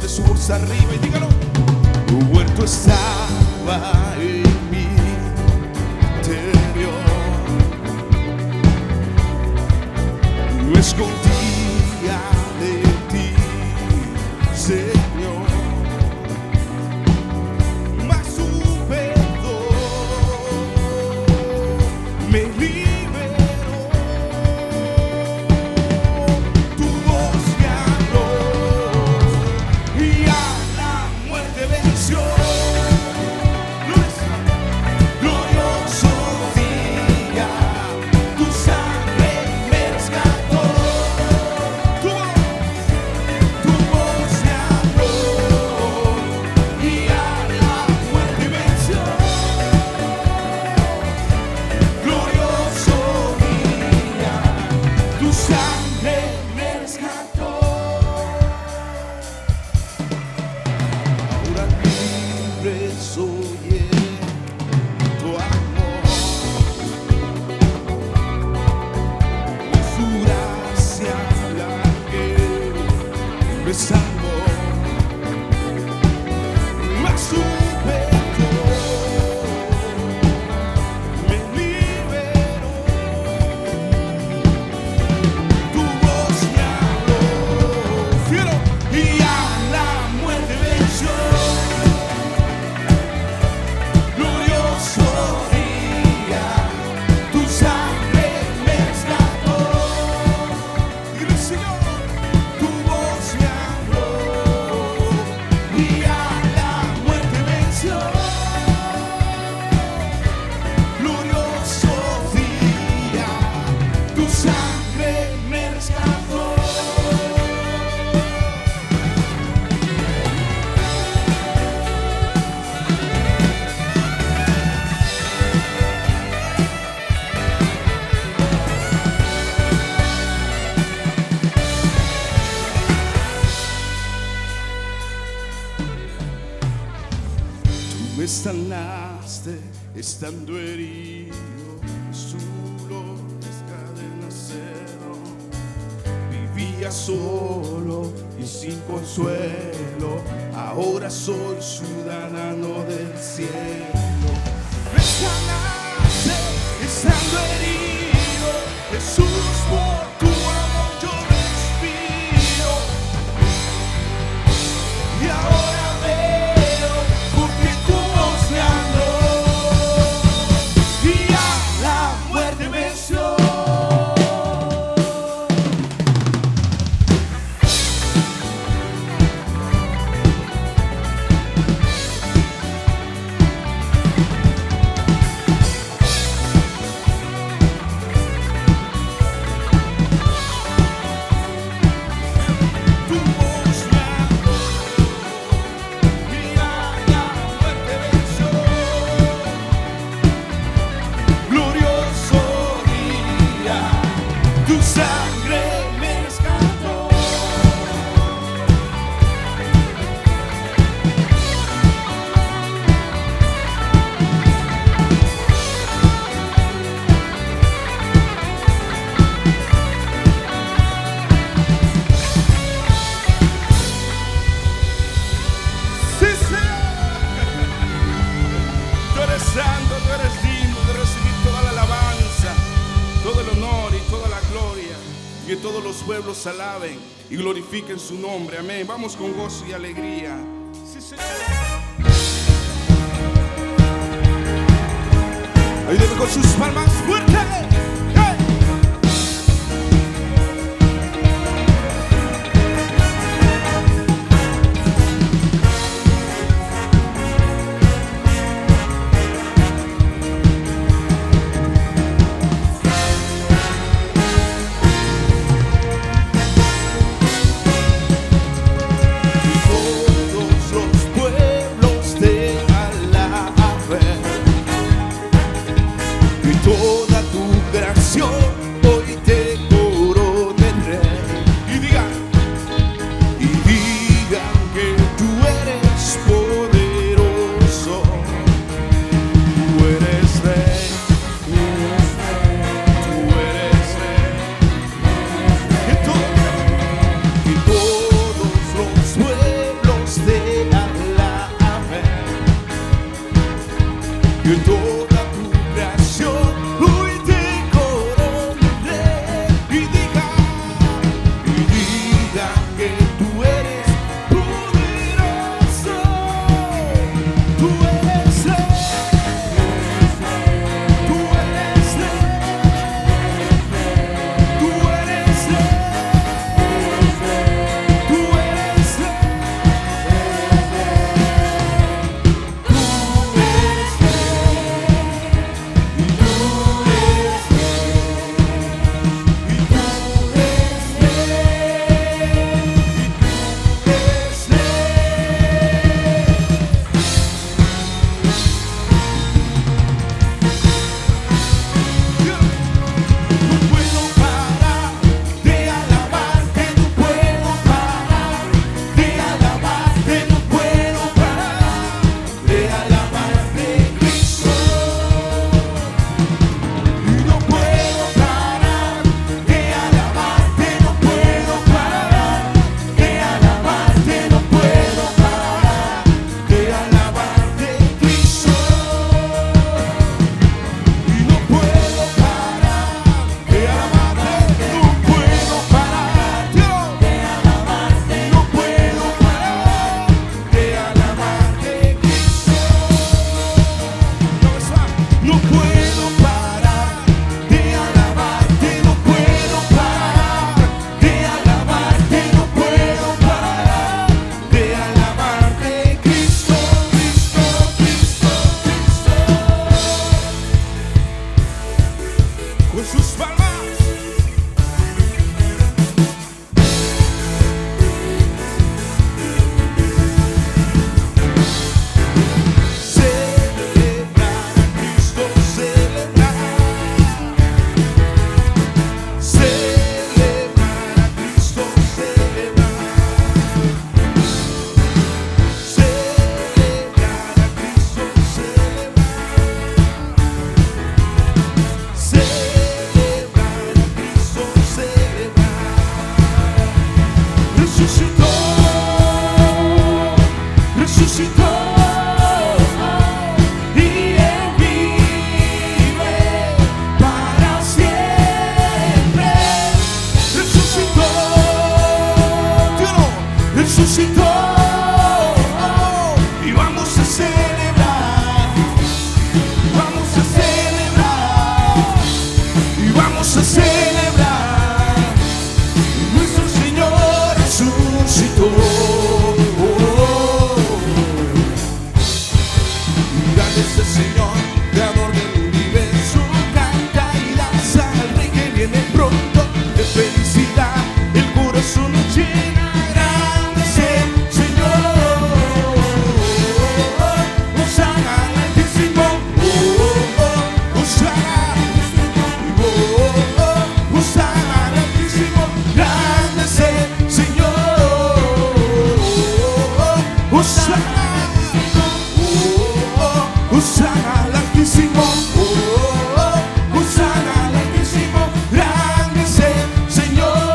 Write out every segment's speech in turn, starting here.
Levante su voz arriba y dígalo. Tu huerto estaba en mi interior. No escondía de ti, Señor. Mas su perdón me liberó. Tu voz me habló y a la muerte venció. Glorioso día, tu sangre me rescató. Tu voz me habló y a la muerte venció. Glorioso día, tu sangre me rescató. Ahora libre soy en tu amor. Por su gracia la que me salvó. Mas su perdón me liberó. Tu voz me habló, fiero, y a la muerte venció. Glorioso día, tu sangre me rescató. Dile, Señor, tu voz me habló y a la muerte venció. Glorioso día, tu sangre me rescató. Tú me sanaste estando herido, su dolor cadenas cero. Vivía solo y sin consuelo, ahora soy ciudadano del cielo. Me sanaste estando herido, Jesús, por tu amor yo respiro. Y ahora veo porque tu voz me habló y a la muerte venció. Tu voz me habló y a la muerte venció. Glorioso día, tu sangre me rescató. Sí, Señor. Tú eres santo, tú eres digno de recibir toda la alabanza, todo el honor y toda la gloria. Y que todos los pueblos alaben y glorifiquen su nombre. Amén. Vamos con gozo y alegría. Sí, Señor. Ayúdame con sus palmas fuertes. ¡Hey! Todos los pueblos te alaben y toda tu gran y digan que tú eres poderoso. Tú eres tú eres tú eres tú eres con sus palmas. Celebrar a Cristo, celebrar. Celebrar a Cristo, celebrar. Celebrar a Cristo, celebrar. Resucitó, resucitó, y Él vive para siempre. Resucitó, resucitó, y vamos a celebrar, vamos a celebrar, y vamos a celebrar. Nuestro Señor resucitó. Grande es el Señor, creador del universo. Canta y danza al Rey que viene pronto. De felicidad el corazón nos llena. Grande es el Señor. Hosana al Altísimo. Hosana. Hosana al Altísimo. Grande es el Señor. Hosana. Hosana al Altísimo. Hosana al Altísimo. Grande es el Señor.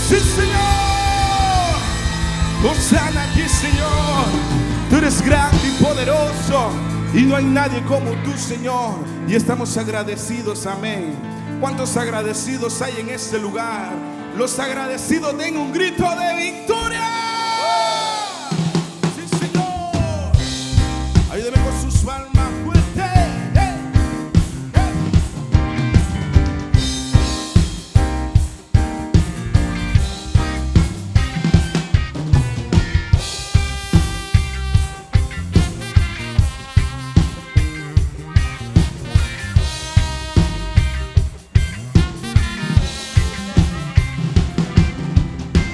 Sí, Señor. Hosana a ti, Señor. Tú eres grande y poderoso, y no hay nadie como tú, Señor. Y estamos agradecidos, amén. ¿Cuántos agradecidos hay en este lugar? Los agradecidos den un grito de victoria. Sí, Señor. Ayúdeme con sus palmas fuertes.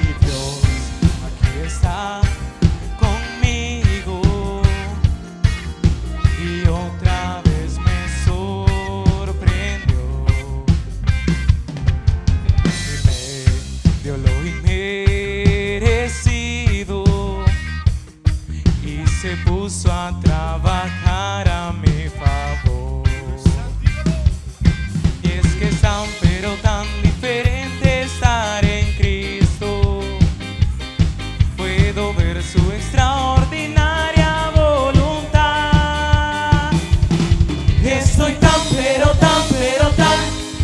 Y Dios aquí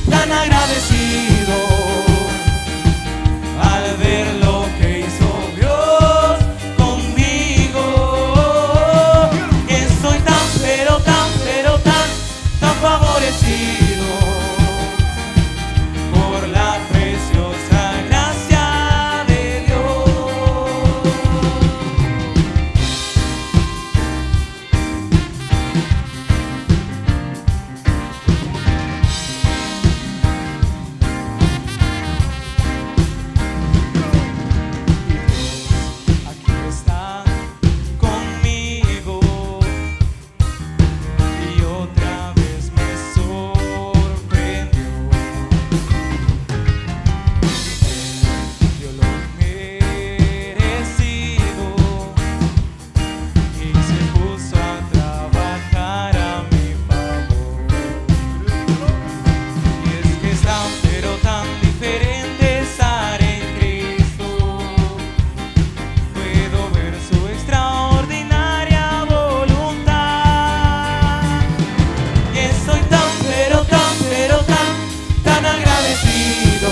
tan agradecido al ver lo que hizo Dios conmigo. Estoy tan favorecido por la preciosa gracia de Dios. Aquí está conmigo y otra vez me sorprendió. Dio lo merecido y se puso a trabajar a mi favor. Y es que es tan diferente estar en Cristo. Puedo ver su extraordinaria voluntad. Y estoy tan agradecido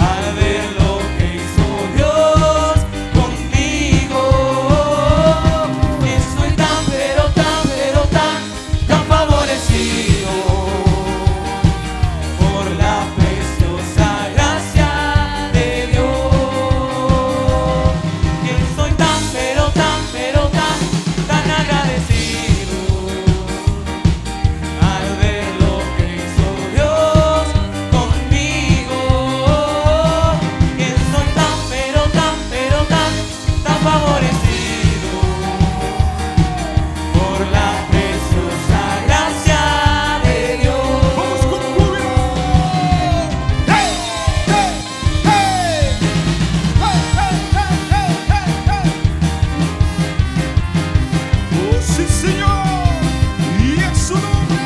al ver lo que hizo Dios conmigo. Estoy tan favorecido por la preciosa gracia de Dios. Y estoy tan agradecido al ver lo que hizo Dios conmigo. Estoy tan favorecido por la preciosa gracia de Dios. Vamos con júbilo. ¡Hey! ¡Hey! ¡Hey! ¡Oh, sí, Señor! ¡Y en su nombre!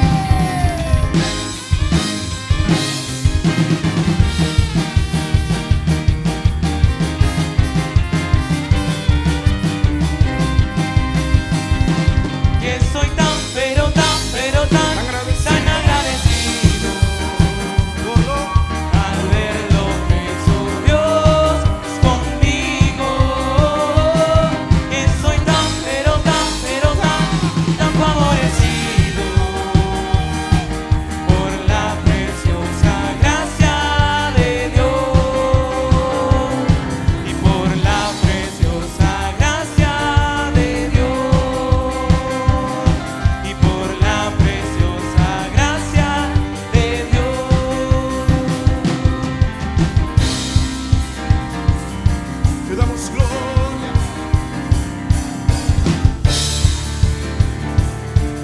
Que soy tan agradecido al ver lo que hizo Dios conmigo. Que soy tan favorecido por la preciosa gracia de Dios. Y por la preciosa gracia de Dios. Y por la preciosa gracia de Dios. Te damos gloria.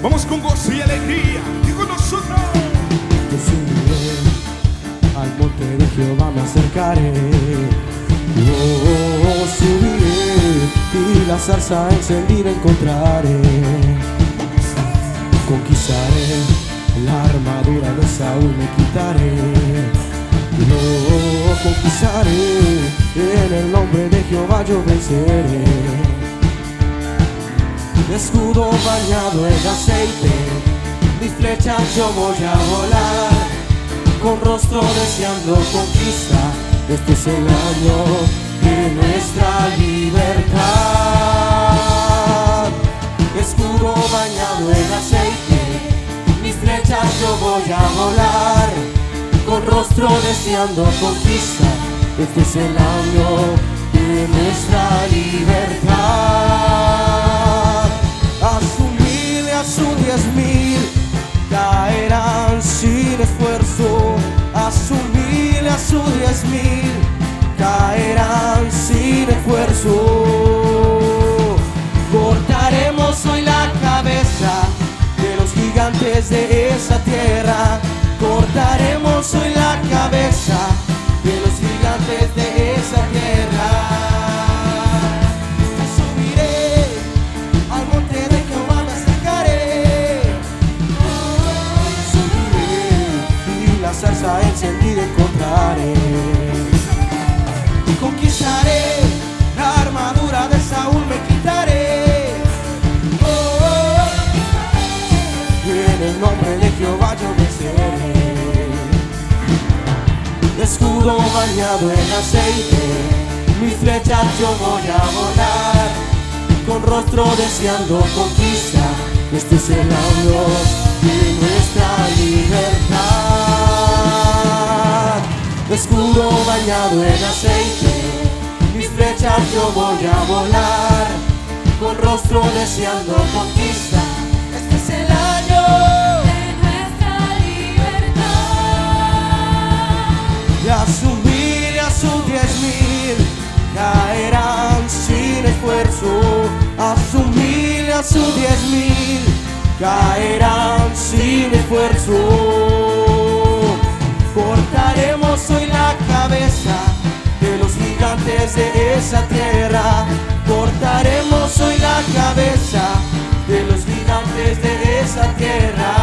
Vamos con gozo y alegría. Y con nosotros. Yo subiré al monte de Jehová, me acercaré. Oh, subiré y la zarza encendida encontraré. Conquistaré la armadura de Saúl, me quitaré. Lo conquistaré, en el nombre de Jehová yo venceré. Escudo bañado en aceite, mis flechas yo voy a volar, con rostro deseando conquista. Este es el año de nuestra libertad. Escudo bañado en aceite, mis flechas yo voy a volar, con rostro deseando conquista. Este es el año de nuestra libertad. A su 10,000 caerán sin esfuerzo. A su 10,000 caerán sin esfuerzo. Cortaremos hoy la cabeza de los gigantes de esa tierra. Cortaremos hoy la cabeza de los gigantes de esa tierra. Subiré al monte de Jehová, me acercaré. Subiré y la zarza encendida encontraré. Conquistaré la armadura de Saúl, me quitaré. En escudo bañado en aceite, mis flechas yo voy a volar, con rostro deseando conquista. Este es el año de nuestra libertad. Escudo bañado en aceite, mis flechas yo voy a volar, con rostro deseando conquista. Este es el año de nuestra libertad. y a su 10,000 caerán sin esfuerzo. A su 10,000 caerán sin esfuerzo. Cortaremos hoy la cabeza de los gigantes de esa tierra. Cortaremos hoy la cabeza de los gigantes de esa tierra.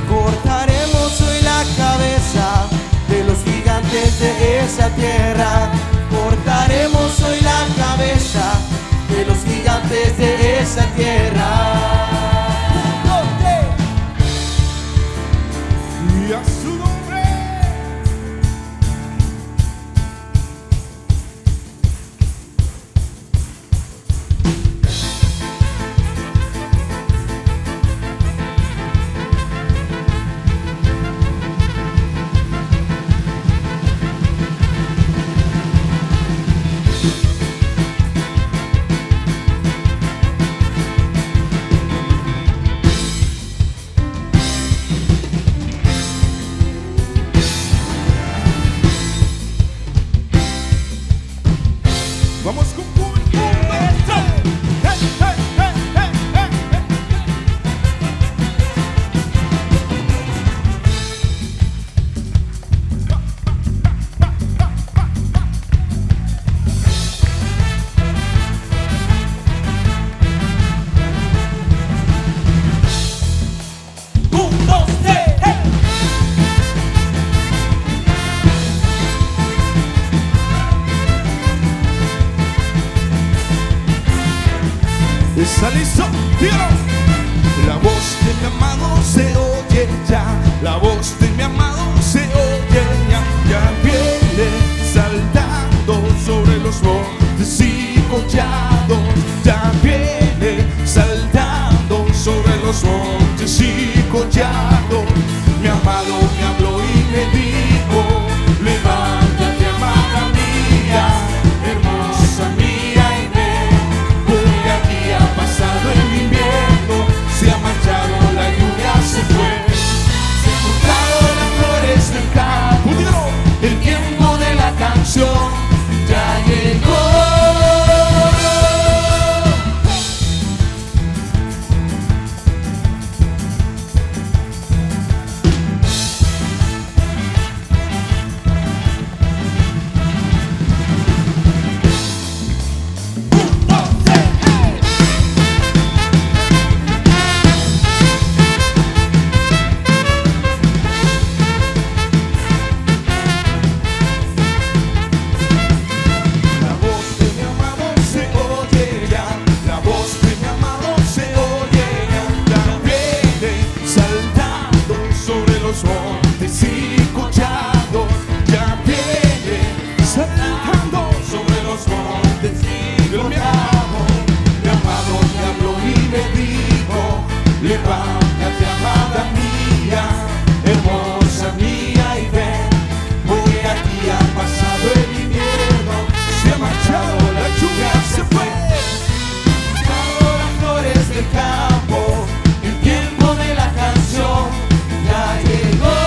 Cortaremos hoy la cabeza de los gigantes de esa tierra. Cortaremos hoy la cabeza de los gigantes de esa tierra. Y a su nombre. Vamos con público. ¿Está listo? ¡Dígalo! La voz de mi amado se oye ya, la voz de mi amado se oye ya, ya viene saltando sobre los montes y collados, ya viene saltando sobre los montes y collados. Mi amado me habló y me dijo: levántate, amada mía, hermosa mía, y ven, porque aquí ha pasado el invierno, se ha marchado la lluvia, se fue, se han juntado las flores del campo, el tiempo de la canción ya llegó. Levántate, amada mía, hermosa mía, y ven, porque aquí ha pasado el invierno, se ha marchado la lluvia, se fue, todas las flores del campo, el tiempo de la canción ya llegó.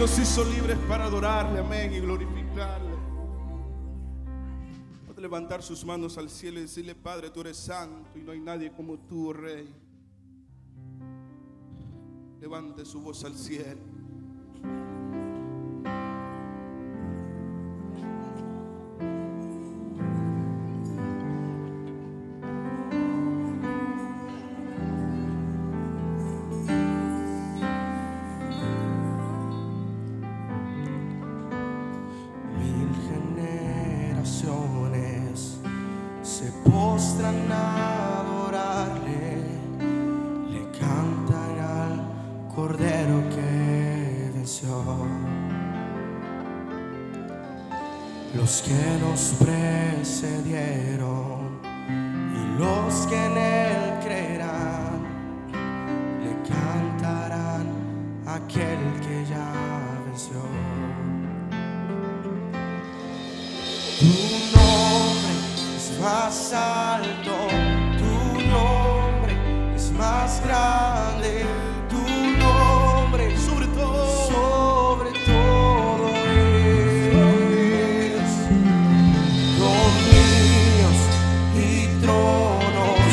nos hizo libres para adorarle, amén, y glorificarle. Puede levantar sus manos al cielo y decirle: Padre, tú eres santo y no hay nadie como tú, oh Rey. Levante su voz al cielo. Se postran a adorarle, le cantan al Cordero que venció. Los que nos precedieron y los que en él creerán, le cantarán a aquel que ya venció. Tu nombre es más alto, tu nombre es más grande, tu nombre sobre todo es. Dominios y tronos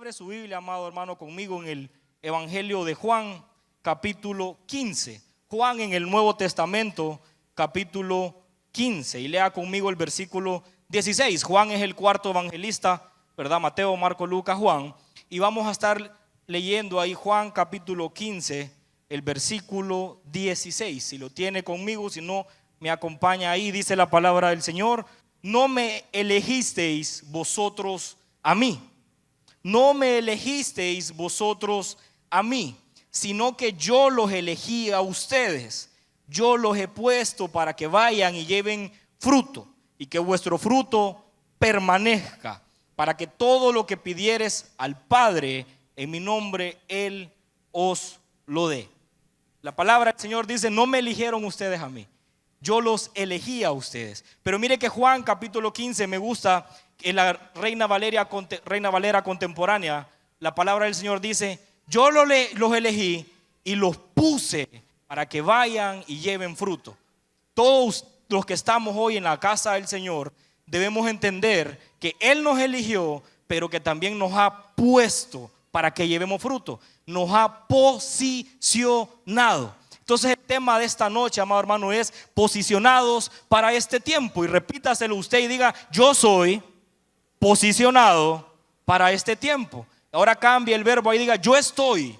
abre su Biblia, amado hermano, conmigo en el Evangelio de Juan, capítulo 15. Juan en el Nuevo Testamento, capítulo 15. Y lea conmigo el versículo 16. Juan es el cuarto evangelista, ¿verdad? Mateo, Marco, Lucas, Juan. Y vamos a estar leyendo ahí Juan capítulo 15, el versículo 16. Si lo tiene conmigo, si no, me acompaña ahí. Dice la palabra del Señor: no me elegisteis vosotros a mí, no me elegisteis vosotros a mí, sino que yo los elegí a ustedes. Yo los he puesto para que vayan y lleven fruto, y que vuestro fruto permanezca, para que todo lo que pidieres al Padre en mi nombre, Él os lo dé. La palabra del Señor dice: no me eligieron ustedes a mí, yo los elegí a ustedes. Pero mire que Juan capítulo 15, me gusta, en la Reina Valera contemporánea, la palabra del Señor dice: yo los elegí y los puse para que vayan y lleven fruto. Todos los que estamos hoy en la casa del Señor debemos entender que Él nos eligió, pero que también nos ha puesto para que llevemos fruto. Nos ha posicionado. Entonces el tema de esta noche, amado hermano, es posicionados para este tiempo. Y repítaselo usted y diga: yo soy posicionado para este tiempo. Ahora cambie el verbo y diga: yo estoy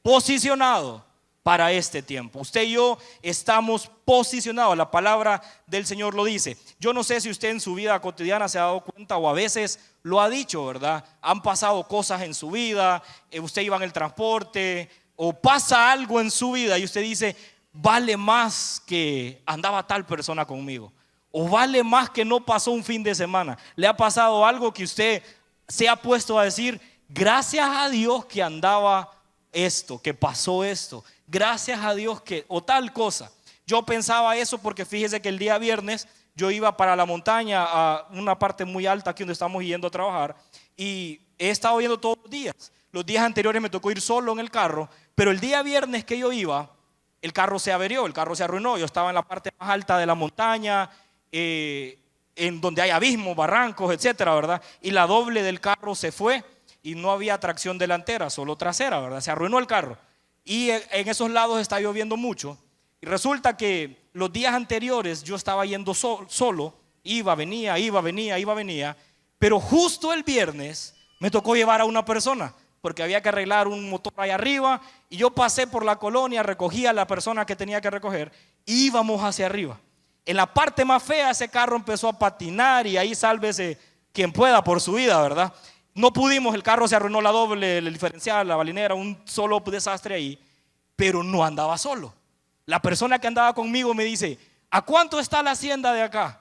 posicionado para este tiempo. Usted y yo estamos posicionados. La palabra del Señor lo dice. Yo no sé si usted en su vida cotidiana se ha dado cuenta, o a veces lo ha dicho, ¿verdad? Han pasado cosas en su vida, usted iba en el transporte, o pasa algo en su vida y usted dice: vale más que andaba tal persona conmigo, o vale más que no pasó un fin de semana. Le ha pasado algo que usted se ha puesto a decir: gracias a Dios que andaba esto, que pasó esto, gracias a Dios que, o tal cosa. Yo pensaba eso porque fíjese que el día viernes yo iba para la montaña, a una parte muy alta aquí donde estamos yendo a trabajar, y he estado yendo todos los días. Los días anteriores me tocó ir solo en el carro, pero el día viernes que yo iba, el carro se averió, el carro se arruinó. Yo estaba en la parte más alta de la montaña, en donde hay abismos, barrancos, etcétera, ¿verdad? Y la doble del carro se fue y no había tracción delantera, solo trasera, ¿verdad? Se arruinó el carro. Y en esos lados está lloviendo mucho. Y resulta que los días anteriores yo estaba yendo solo, iba, venía, pero justo el viernes me tocó llevar a una persona, porque había que arreglar un motor ahí arriba, y yo pasé por la colonia, recogí a la persona que tenía que recoger, y íbamos hacia arriba. En la parte más fea ese carro empezó a patinar, y ahí sálvese quien pueda por su vida, ¿verdad? No pudimos, el carro se arruinó, la doble, el diferencial, la balinera, un solo desastre ahí, pero no andaba solo. La persona que andaba conmigo me dice: ¿a cuánto está la hacienda de acá?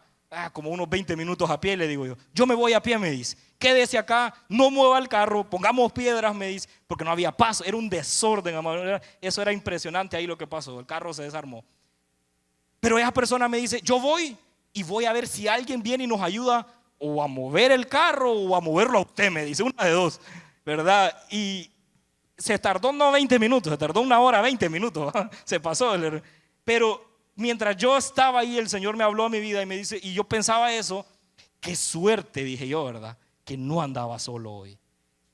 Como unos 20 minutos a pie, le digo yo. Yo me voy a pie, me dice. Quédese acá, no mueva el carro, pongamos piedras, me dice, porque no había paso, era un desorden, eso era impresionante ahí lo que pasó, el carro se desarmó. Pero esa persona me dice: yo voy y voy a ver si alguien viene y nos ayuda o a mover el carro o a moverlo a usted, me dice, una de dos, ¿verdad? Y se tardó no 20 minutos, se tardó 1 hora 20 minutos, se pasó. Pero mientras yo estaba ahí, el Señor me habló a mi vida y me dice, y yo pensaba eso: qué suerte, dije yo, ¿verdad?, que no andaba solo hoy.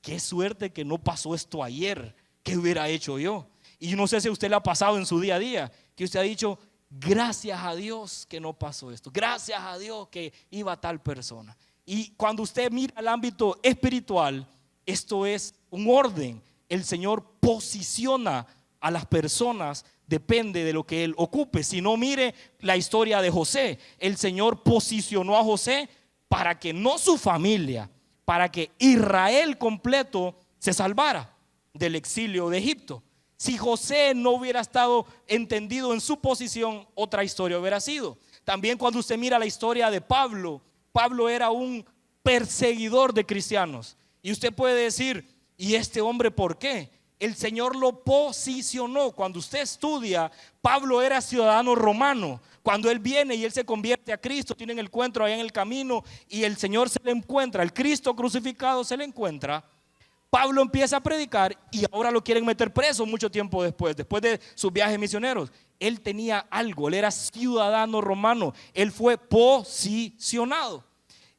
Qué suerte que no pasó esto ayer. ¿Qué hubiera hecho yo? Y yo no sé si a usted le ha pasado en su día a día, que usted ha dicho: gracias a Dios que no pasó esto, gracias a Dios que iba tal persona. Y cuando usted mira el ámbito espiritual, esto es un orden. El Señor posiciona a las personas, depende de lo que Él ocupe. Si no, mire la historia de José. El Señor posicionó a José para que no su familia, para que Israel completo se salvara del exilio de Egipto. Si José no hubiera estado entendido en su posición, otra historia hubiera sido. También cuando usted mira la historia de Pablo, Pablo era un perseguidor de cristianos. Y usted puede decir: ¿y este hombre por qué? El Señor lo posicionó. Cuando usted estudia, Pablo era ciudadano romano. Cuando él viene y él se convierte a Cristo, tienen el encuentro allá en el camino y el Señor se le encuentra, el Cristo crucificado se le encuentra. Pablo empieza a predicar y ahora lo quieren meter preso mucho tiempo después de sus viajes misioneros. Él tenía algo, él era ciudadano romano, él fue posicionado.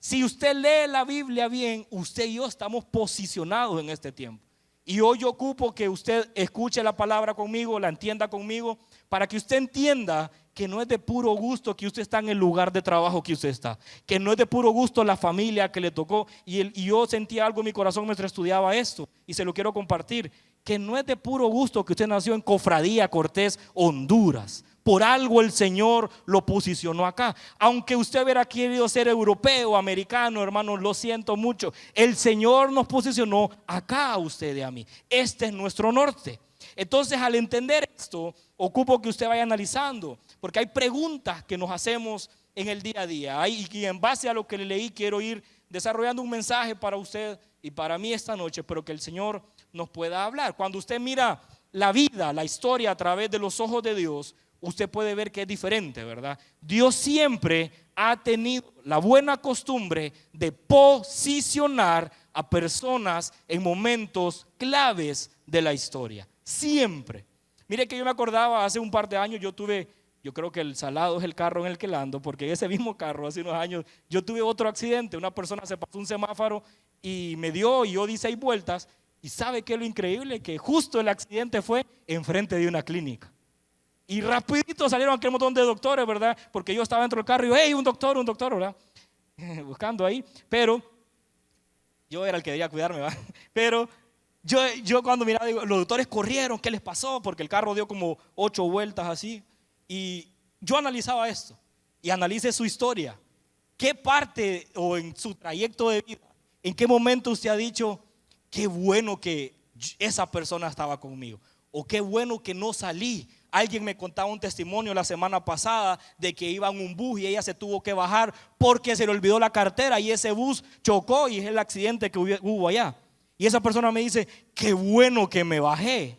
Si usted lee la Biblia bien, usted y yo estamos posicionados en este tiempo. Y hoy yo ocupo que usted escuche la palabra conmigo, la entienda conmigo, para que usted entienda que no es de puro gusto que usted está en el lugar de trabajo que usted está, que no es de puro gusto la familia que le tocó. Y yo sentía algo en mi corazón mientras estudiaba esto, y se lo quiero compartir, que no es de puro gusto que usted nació en Cofradía Cortés, Honduras. Por algo el Señor lo posicionó acá. Aunque usted hubiera querido ser europeo, americano, hermano, lo siento mucho. El Señor nos posicionó acá a usted y a mí. Este es nuestro norte. Entonces, al entender esto, ocupo que usted vaya analizando, porque hay preguntas que nos hacemos en el día a día. Y en base a lo que le leí, quiero ir desarrollando un mensaje para usted y para mí esta noche, pero que el Señor nos pueda hablar. Cuando usted mira la vida, la historia a través de los ojos de Dios, usted puede ver que es diferente, ¿verdad? Dios siempre ha tenido la buena costumbre de posicionar a personas en momentos claves de la historia. Siempre. Mire que yo me acordaba hace un par de años, yo creo que el Salado es el carro en el que ando, porque ese mismo carro hace unos años yo tuve otro accidente. Una persona se pasó un semáforo y me dio, y yo di 6 vueltas. Y ¿sabe qué es lo increíble? Que justo el accidente fue enfrente de una clínica. Y rapidito salieron aquel montón de doctores, ¿verdad? Porque yo estaba dentro del carro y yo, hey, un doctor, ¿verdad? Buscando ahí. Pero yo era el que debía cuidarme, ¿verdad? Pero yo cuando miraba, digo, los doctores corrieron, ¿qué les pasó? Porque el carro dio como 8 vueltas así. Y yo analizaba esto y analicé su historia. ¿Qué parte o en su trayecto de vida, en qué momento usted ha dicho, qué bueno que esa persona estaba conmigo? O qué bueno que no salí. Alguien me contaba un testimonio la semana pasada de que iba en un bus y ella se tuvo que bajar porque se le olvidó la cartera y ese bus chocó y es el accidente que hubo allá. Y esa persona me dice, qué bueno que me bajé.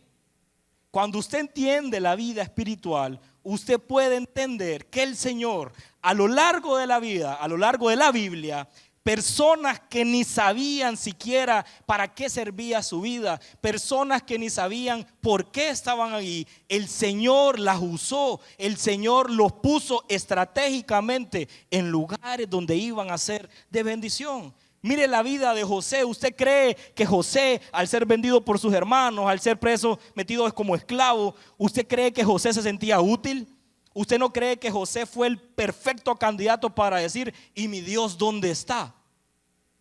Cuando usted entiende la vida espiritual, usted puede entender que el Señor a lo largo de la vida, a lo largo de la Biblia, personas que ni sabían siquiera para qué servía su vida, personas que ni sabían por qué estaban ahí, el Señor las usó, el Señor los puso estratégicamente en lugares donde iban a ser de bendición. Mire la vida de José. ¿Usted cree que José, al ser vendido por sus hermanos, al ser preso, metido como esclavo, usted cree que José se sentía útil? ¿Usted no cree que José fue el perfecto candidato para decir, ¿y mi Dios dónde está?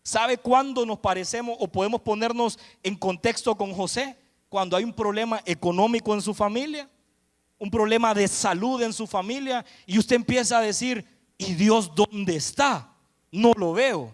¿Sabe cuándo nos parecemos o podemos ponernos en contexto con José? Cuando hay un problema económico en su familia, un problema de salud en su familia, y usted empieza a decir, ¿y Dios dónde está? No lo veo.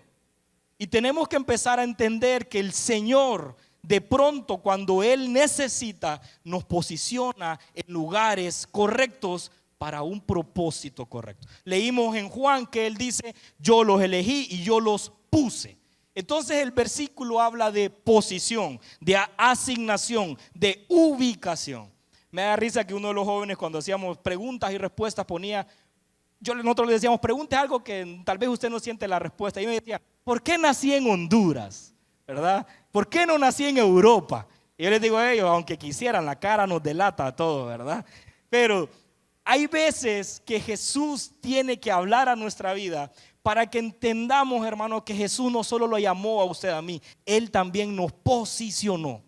Y tenemos que empezar a entender que el Señor, de pronto, cuando Él necesita, nos posiciona en lugares correctos para un propósito correcto. Leímos en Juan que Él dice, yo los elegí y yo los puse. Entonces el versículo habla de posición, de asignación, de ubicación. Me da risa que uno de los jóvenes, cuando hacíamos preguntas y respuestas, nosotros le decíamos, pregunte algo que tal vez usted no siente la respuesta. Y me decía, ¿por qué nací en Honduras? ¿Verdad? ¿Por qué no nací en Europa? Y yo les digo a ellos, aunque quisieran, la cara nos delata a todos, ¿verdad? Pero hay veces que Jesús tiene que hablar a nuestra vida para que entendamos, hermano, que Jesús no solo lo llamó a usted, a mí, Él también nos posicionó.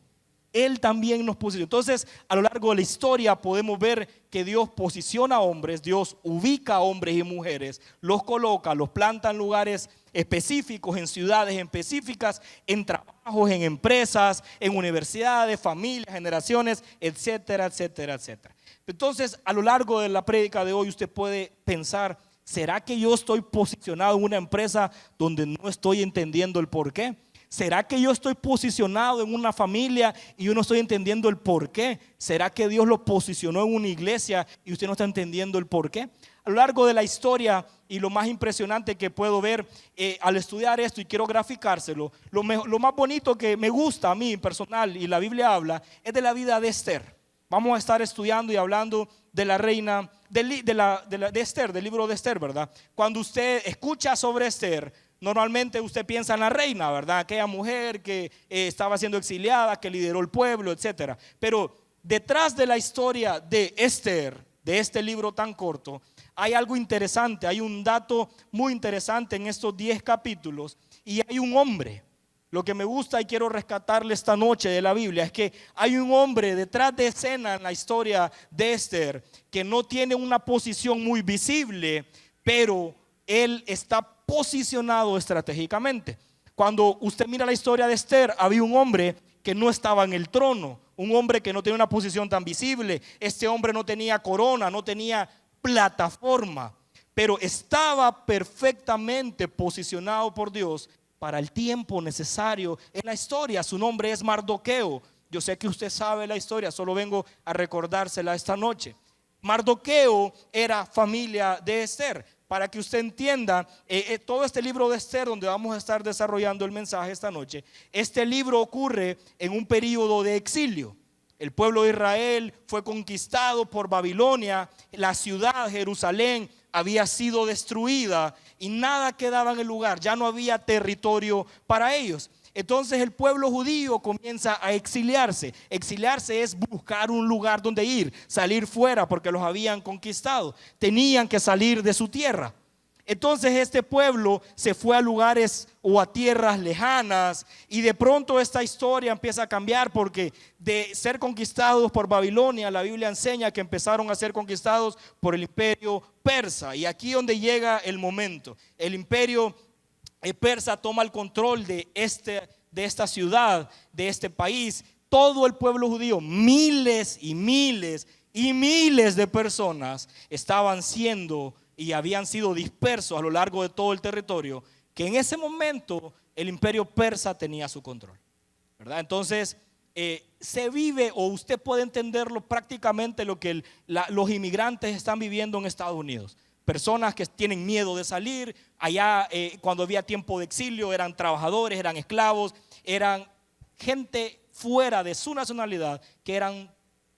Él también nos posicionó. Entonces, a lo largo de la historia podemos ver que Dios posiciona a hombres, Dios ubica a hombres y mujeres, los coloca, los planta en lugares específicos, en ciudades específicas, en trabajos, en empresas, en universidades, familias, generaciones, etcétera, etcétera, etcétera. Entonces, a lo largo de la prédica de hoy usted puede pensar, ¿será que yo estoy posicionado en una empresa donde no estoy entendiendo el por qué? ¿Será que yo estoy posicionado en una familia y yo no estoy entendiendo el por qué? ¿Será que Dios lo posicionó en una iglesia y usted no está entendiendo el por qué? A lo largo de la historia, y lo más impresionante que puedo ver al estudiar esto, y quiero graficárselo, lo más bonito que me gusta a mí personal, y la Biblia habla, es de la vida de Esther. Vamos a estar estudiando y hablando de la reina, de Esther, del libro de Esther, ¿verdad? Cuando usted escucha sobre Esther, normalmente usted piensa en la reina, ¿verdad? Aquella mujer que estaba siendo exiliada, que lideró el pueblo, etcétera. Pero detrás de la historia de Esther, de este libro tan corto, hay algo interesante, hay un dato muy interesante en estos 10 capítulos y hay un hombre. Lo que me gusta y quiero rescatarle esta noche de la Biblia es que hay un hombre detrás de escena en la historia de Esther que no tiene una posición muy visible, pero él está posicionado estratégicamente. Cuando usted mira la historia de Esther, había un hombre que no estaba en el trono, un hombre que no tenía una posición tan visible. Este hombre no tenía corona, no tenía plataforma, pero estaba perfectamente posicionado por Dios para el tiempo necesario en la historia. Su nombre es Mardoqueo. Yo sé que usted sabe la historia, solo vengo a recordársela esta noche. Mardoqueo era familia de Esther. Para que usted entienda, todo este libro de Esther, donde vamos a estar desarrollando el mensaje esta noche, este libro ocurre en un periodo de exilio. El pueblo de Israel fue conquistado por Babilonia, la ciudad Jerusalén había sido destruida y nada quedaba en el lugar, ya no había territorio para ellos. Entonces el pueblo judío comienza a exiliarse. Exiliarse es buscar un lugar donde ir, salir fuera porque los habían conquistado. Tenían que salir de su tierra. Entonces este pueblo se fue a lugares o a tierras lejanas y de pronto esta historia empieza a cambiar porque de ser conquistados por Babilonia, la Biblia enseña que empezaron a ser conquistados por el imperio persa. Y aquí donde llega el momento, el imperio persa toma el control de esta ciudad, de este país. Todo el pueblo judío, miles y miles y miles de personas estaban siendo y habían sido dispersos a lo largo de todo el territorio que en ese momento el imperio persa tenía su control, ¿verdad? Entonces se vive, o usted puede entenderlo prácticamente lo que los inmigrantes están viviendo en Estados Unidos. Personas que tienen miedo de salir. Allá cuando había tiempo de exilio eran trabajadores, eran esclavos, eran gente fuera de su nacionalidad que eran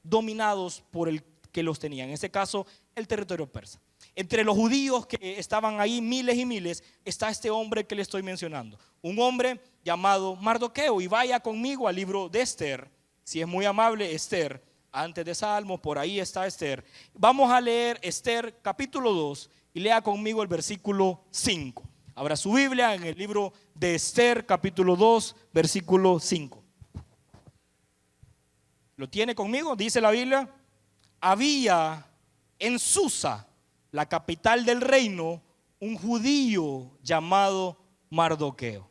dominados por el que los tenía, en este caso el territorio persa. Entre los judíos que estaban ahí, miles y miles, está este hombre que le estoy mencionando, un hombre llamado Mardoqueo. Y vaya conmigo al libro de Esther, si es muy amable. Esther, antes de Salmos, por ahí está Esther. Vamos a leer Esther capítulo 2 y lea conmigo el versículo 5. Abra su Biblia en el libro de Esther capítulo 2, versículo 5. ¿Lo tiene conmigo? Dice la Biblia: había en Susa, la capital del reino, un judío llamado Mardoqueo.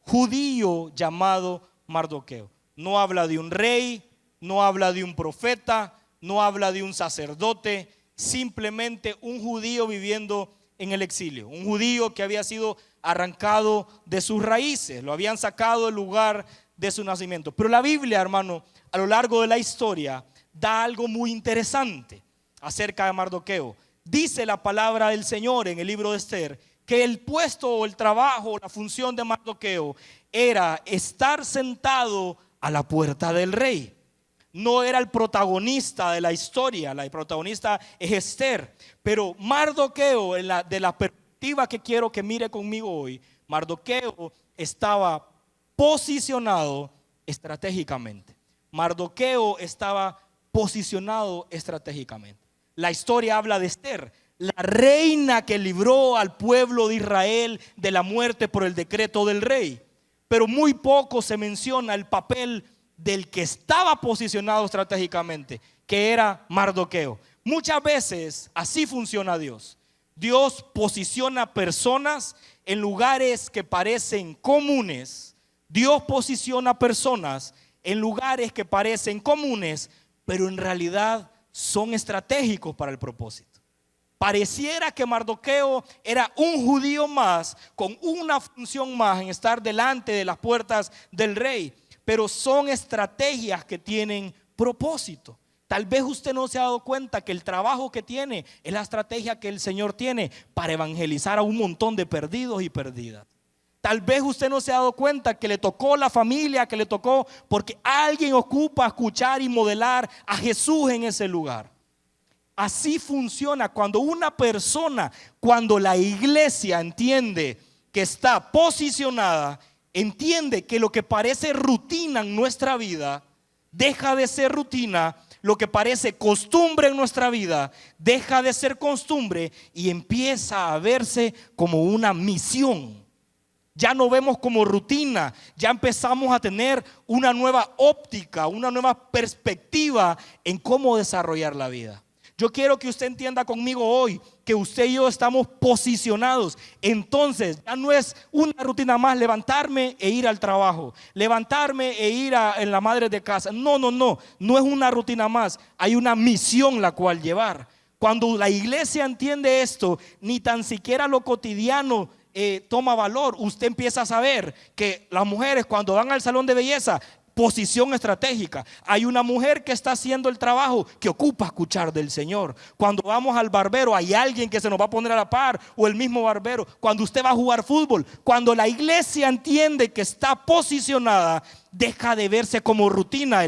Judío llamado Mardoqueo. No habla de un rey, no habla de un profeta, no habla de un sacerdote, simplemente un judío viviendo en el exilio. Un judío que había sido arrancado de sus raíces, lo habían sacado del lugar de su nacimiento. Pero la Biblia, hermano, a lo largo de la historia da algo muy interesante acerca de Mardoqueo. Dice la palabra del Señor en el libro de Esther que el puesto o el trabajo, la función de Mardoqueo era estar sentado a la puerta del rey. No era el protagonista de la historia, la protagonista es Esther. Pero Mardoqueo, de la perspectiva que quiero que mire conmigo hoy, Mardoqueo estaba posicionado estratégicamente. Mardoqueo estaba posicionado estratégicamente. La historia habla de Esther, la reina que libró al pueblo de Israel de la muerte por el decreto del rey. Pero muy poco se menciona el papel del que estaba posicionado estratégicamente, que era Mardoqueo. Muchas veces así funciona Dios. Dios posiciona personas en lugares que parecen comunes. Dios posiciona personas en lugares que parecen comunes, pero en realidad son estratégicos para el propósito. Pareciera que Mardoqueo era un judío más, con una función más en estar delante de las puertas del rey, pero son estrategias que tienen propósito. Tal vez usted no se ha dado cuenta que el trabajo que tiene es la estrategia que el Señor tiene para evangelizar a un montón de perdidos y perdidas. Tal vez usted no se ha dado cuenta que le tocó la familia, que le tocó porque alguien ocupa escuchar y modelar a Jesús en ese lugar. Así funciona cuando una persona, cuando la iglesia entiende que está posicionada, entiende que lo que parece rutina en nuestra vida deja de ser rutina lo que parece costumbre en nuestra vida deja de ser costumbre y empieza a verse como una misión. Ya no vemos como rutina, ya empezamos a tener una nueva óptica, una nueva perspectiva en cómo desarrollar la vida. Yo quiero que usted entienda conmigo hoy que usted y yo estamos posicionados. Entonces ya no es una rutina más levantarme e ir al trabajo, levantarme e ir en la madre de casa. No es una rutina más. Hay una misión la cual llevar. Cuando la iglesia entiende esto, ni tan siquiera lo cotidiano toma valor. Usted empieza a saber que las mujeres cuando van al salón de belleza, posición estratégica. Hay una mujer que está haciendo el trabajo que ocupa escuchar del Señor. Cuando vamos al barbero, hay alguien que se nos va a poner a la par, o el mismo barbero. Cuando usted va a jugar fútbol, cuando la iglesia entiende que está posicionada, deja de verse como rutina.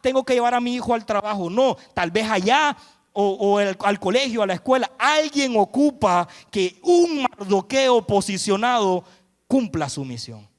Tengo que llevar a mi hijo al trabajo. No, tal vez allá al colegio, a la escuela, alguien ocupa que un Mardoqueo posicionado cumpla su misión.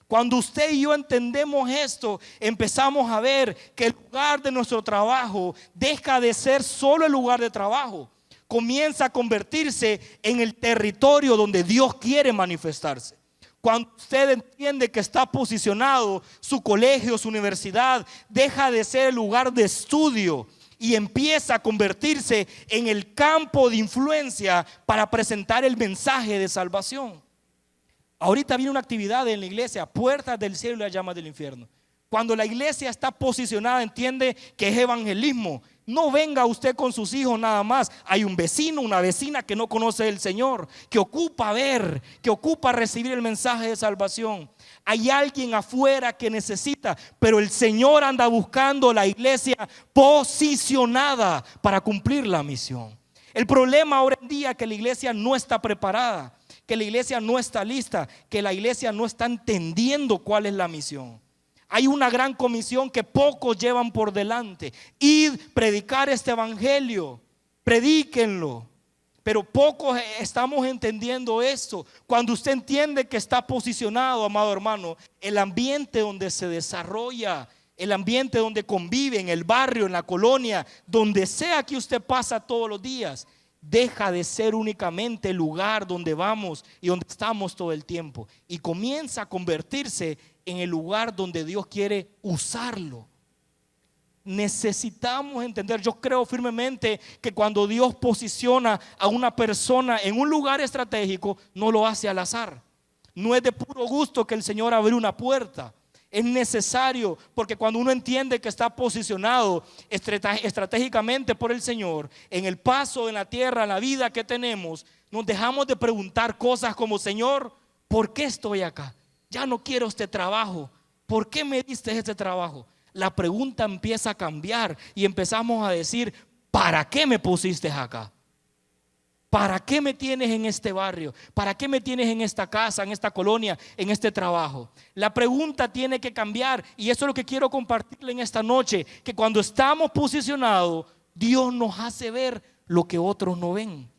Cuando usted y yo entendemos esto, empezamos a ver que el lugar de nuestro trabajo deja de ser solo el lugar de trabajo, comienza a convertirse en el territorio donde Dios quiere manifestarse. Cuando usted entiende que está posicionado, su colegio, su universidad, deja de ser el lugar de estudio y empieza a convertirse en el campo de influencia para presentar el mensaje de salvación. Ahorita viene una actividad en la iglesia, puertas del cielo y las llamas del infierno. Cuando la iglesia está posicionada, entiende que es evangelismo. No venga usted con sus hijos nada más. Hay un vecino, una vecina que no conoce el Señor, que ocupa ver, que ocupa recibir el mensaje de salvación. Hay alguien afuera que necesita, pero el Señor anda buscando la iglesia posicionada para cumplir la misión. El problema ahora en día es que la iglesia no está preparada, que la iglesia no está lista, que la iglesia no está entendiendo cuál es la misión. Hay una gran comisión que pocos llevan por delante: id, predicar este evangelio, predíquenlo. Pero pocos estamos entendiendo esto. Cuando usted entiende que está posicionado, amado hermano, el ambiente donde se desarrolla, el ambiente donde convive, en el barrio, en la colonia, donde sea que usted pasa todos los días, deja de ser únicamente el lugar donde vamos y donde estamos todo el tiempo, y comienza a convertirse en el lugar donde Dios quiere usarlo. Necesitamos entender, yo creo firmemente que cuando Dios posiciona a una persona en un lugar estratégico, no lo hace al azar. No es de puro gusto que el Señor abre una puerta. Es necesario, porque cuando uno entiende que está posicionado estratégicamente por el Señor, en el paso, en la tierra, en la vida que tenemos, nos dejamos de preguntar cosas como: Señor, ¿por qué estoy acá? Ya no quiero este trabajo. ¿Por qué me diste este trabajo? La pregunta empieza a cambiar y empezamos a decir: ¿para qué me pusiste acá? ¿Para qué me tienes en este barrio? ¿Para qué me tienes en esta casa, en esta colonia, en este trabajo? La pregunta tiene que cambiar, y eso es lo que quiero compartirle en esta noche: que cuando estamos posicionados, Dios nos hace ver lo que otros no ven.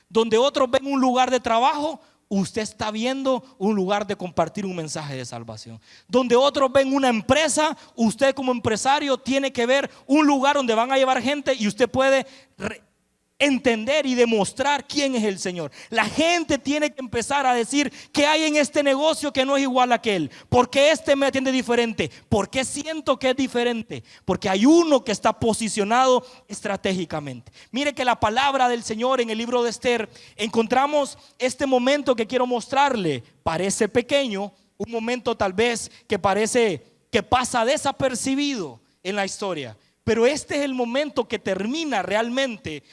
Donde otros ven un lugar de trabajo, usted está viendo un lugar de compartir un mensaje de salvación. Donde otros ven una empresa, usted como empresario tiene que ver un lugar donde van a llevar gente y usted puede entender y demostrar quién es el Señor. La gente tiene que empezar a decir: ¿qué hay en este negocio que no es igual a aquel? ¿Por qué este me atiende diferente? ¿Por qué siento que es diferente? Porque hay uno que está posicionado estratégicamente. Mire que la palabra del Señor en el libro de Esther, encontramos este momento que quiero mostrarle. Parece pequeño, un momento tal vez que parece que pasa desapercibido en la historia, pero este es el momento que termina realmente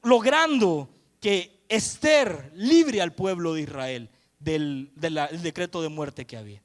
logrando que Esther libre al pueblo de Israel del decreto de muerte que había.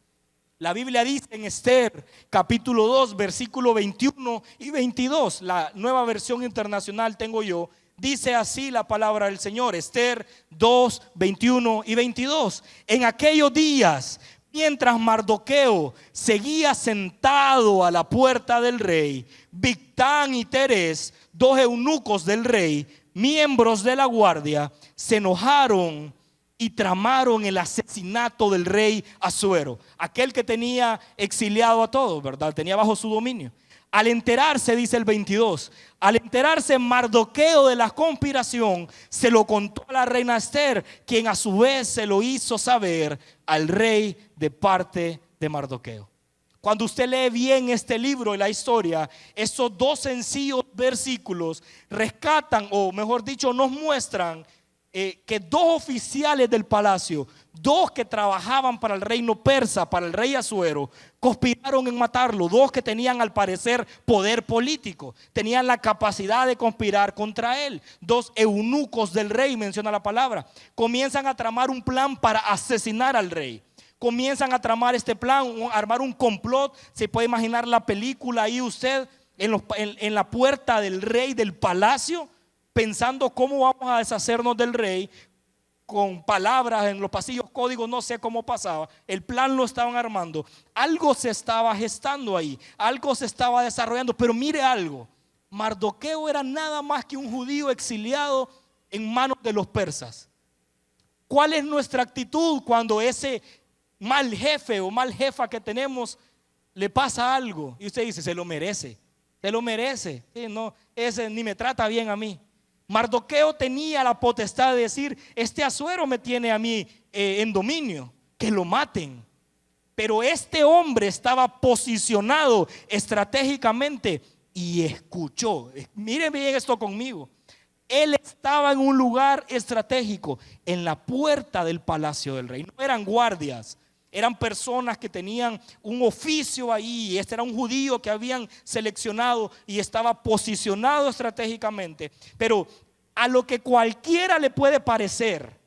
La Biblia dice en Esther capítulo 2 versículo 21 y 22, la Nueva Versión Internacional tengo yo, dice así la palabra del Señor. Esther 2, 21 y 22. En aquellos días, mientras Mardoqueo seguía sentado a la puerta del rey, Bigtán y Teres, dos eunucos del rey, miembros de la guardia, se enojaron y tramaron el asesinato del rey Asuero, aquel que tenía exiliado a todos, ¿verdad? Tenía bajo su dominio. Al enterarse, dice el 22, al enterarse Mardoqueo de la conspiración, se lo contó a la reina Esther, quien a su vez se lo hizo saber al rey de parte de Mardoqueo. Cuando usted lee bien este libro y la historia, esos dos sencillos versículos rescatan, o mejor dicho, nos muestran que dos oficiales del palacio, dos que trabajaban para el reino persa, para el rey Asuero, conspiraron en matarlo. Dos que tenían al parecer poder político, tenían la capacidad de conspirar contra él. Dos eunucos del rey, menciona la palabra, comienzan a tramar un plan para asesinar al rey. Comienzan a tramar este plan, armar un complot. Se puede imaginar la película ahí usted en la puerta del rey del palacio, pensando cómo vamos a deshacernos del rey, con palabras en los pasillos, códigos, no sé cómo pasaba. El plan lo estaban armando. Algo se estaba gestando ahí, algo se estaba desarrollando. Pero mire algo, Mardoqueo era nada más que un judío exiliado en manos de los persas. ¿Cuál es nuestra actitud cuando ese mal jefe o mal jefa que tenemos le pasa algo y usted dice, se lo merece, sí, no, ese ni me trata bien a mí? Mardoqueo tenía la potestad de decir, este Asuero me tiene a mí en dominio, que lo maten. Pero este hombre estaba posicionado estratégicamente y escuchó. Miren bien esto conmigo. Él estaba en un lugar estratégico, en la puerta del palacio del rey. No eran guardias, eran personas que tenían un oficio ahí. Este era un judío que habían seleccionado y estaba posicionado estratégicamente. Pero a lo que cualquiera le puede parecer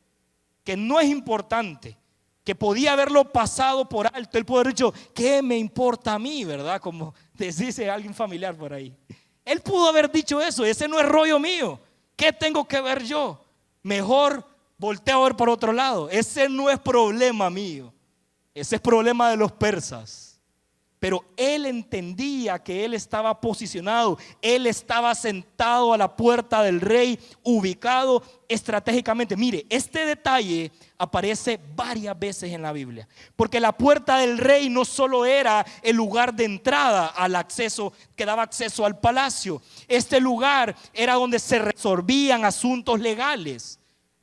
que no es importante, que podía haberlo pasado por alto, él puede haber dicho, ¿qué me importa a mí? ¿Verdad? Como dice alguien familiar por ahí. Él pudo haber dicho eso, ese no es rollo mío. ¿Qué tengo que ver yo? Mejor volteo a ver por otro lado. Ese no es problema mío. Ese es problema de los persas. Pero él entendía que él estaba posicionado. Él estaba sentado a la puerta del rey, ubicado estratégicamente. Mire, este detalle aparece varias veces en la Biblia. Porque la puerta del rey no solo era el lugar de entrada al acceso, que daba acceso al palacio. Este lugar era donde se resolvían asuntos legales.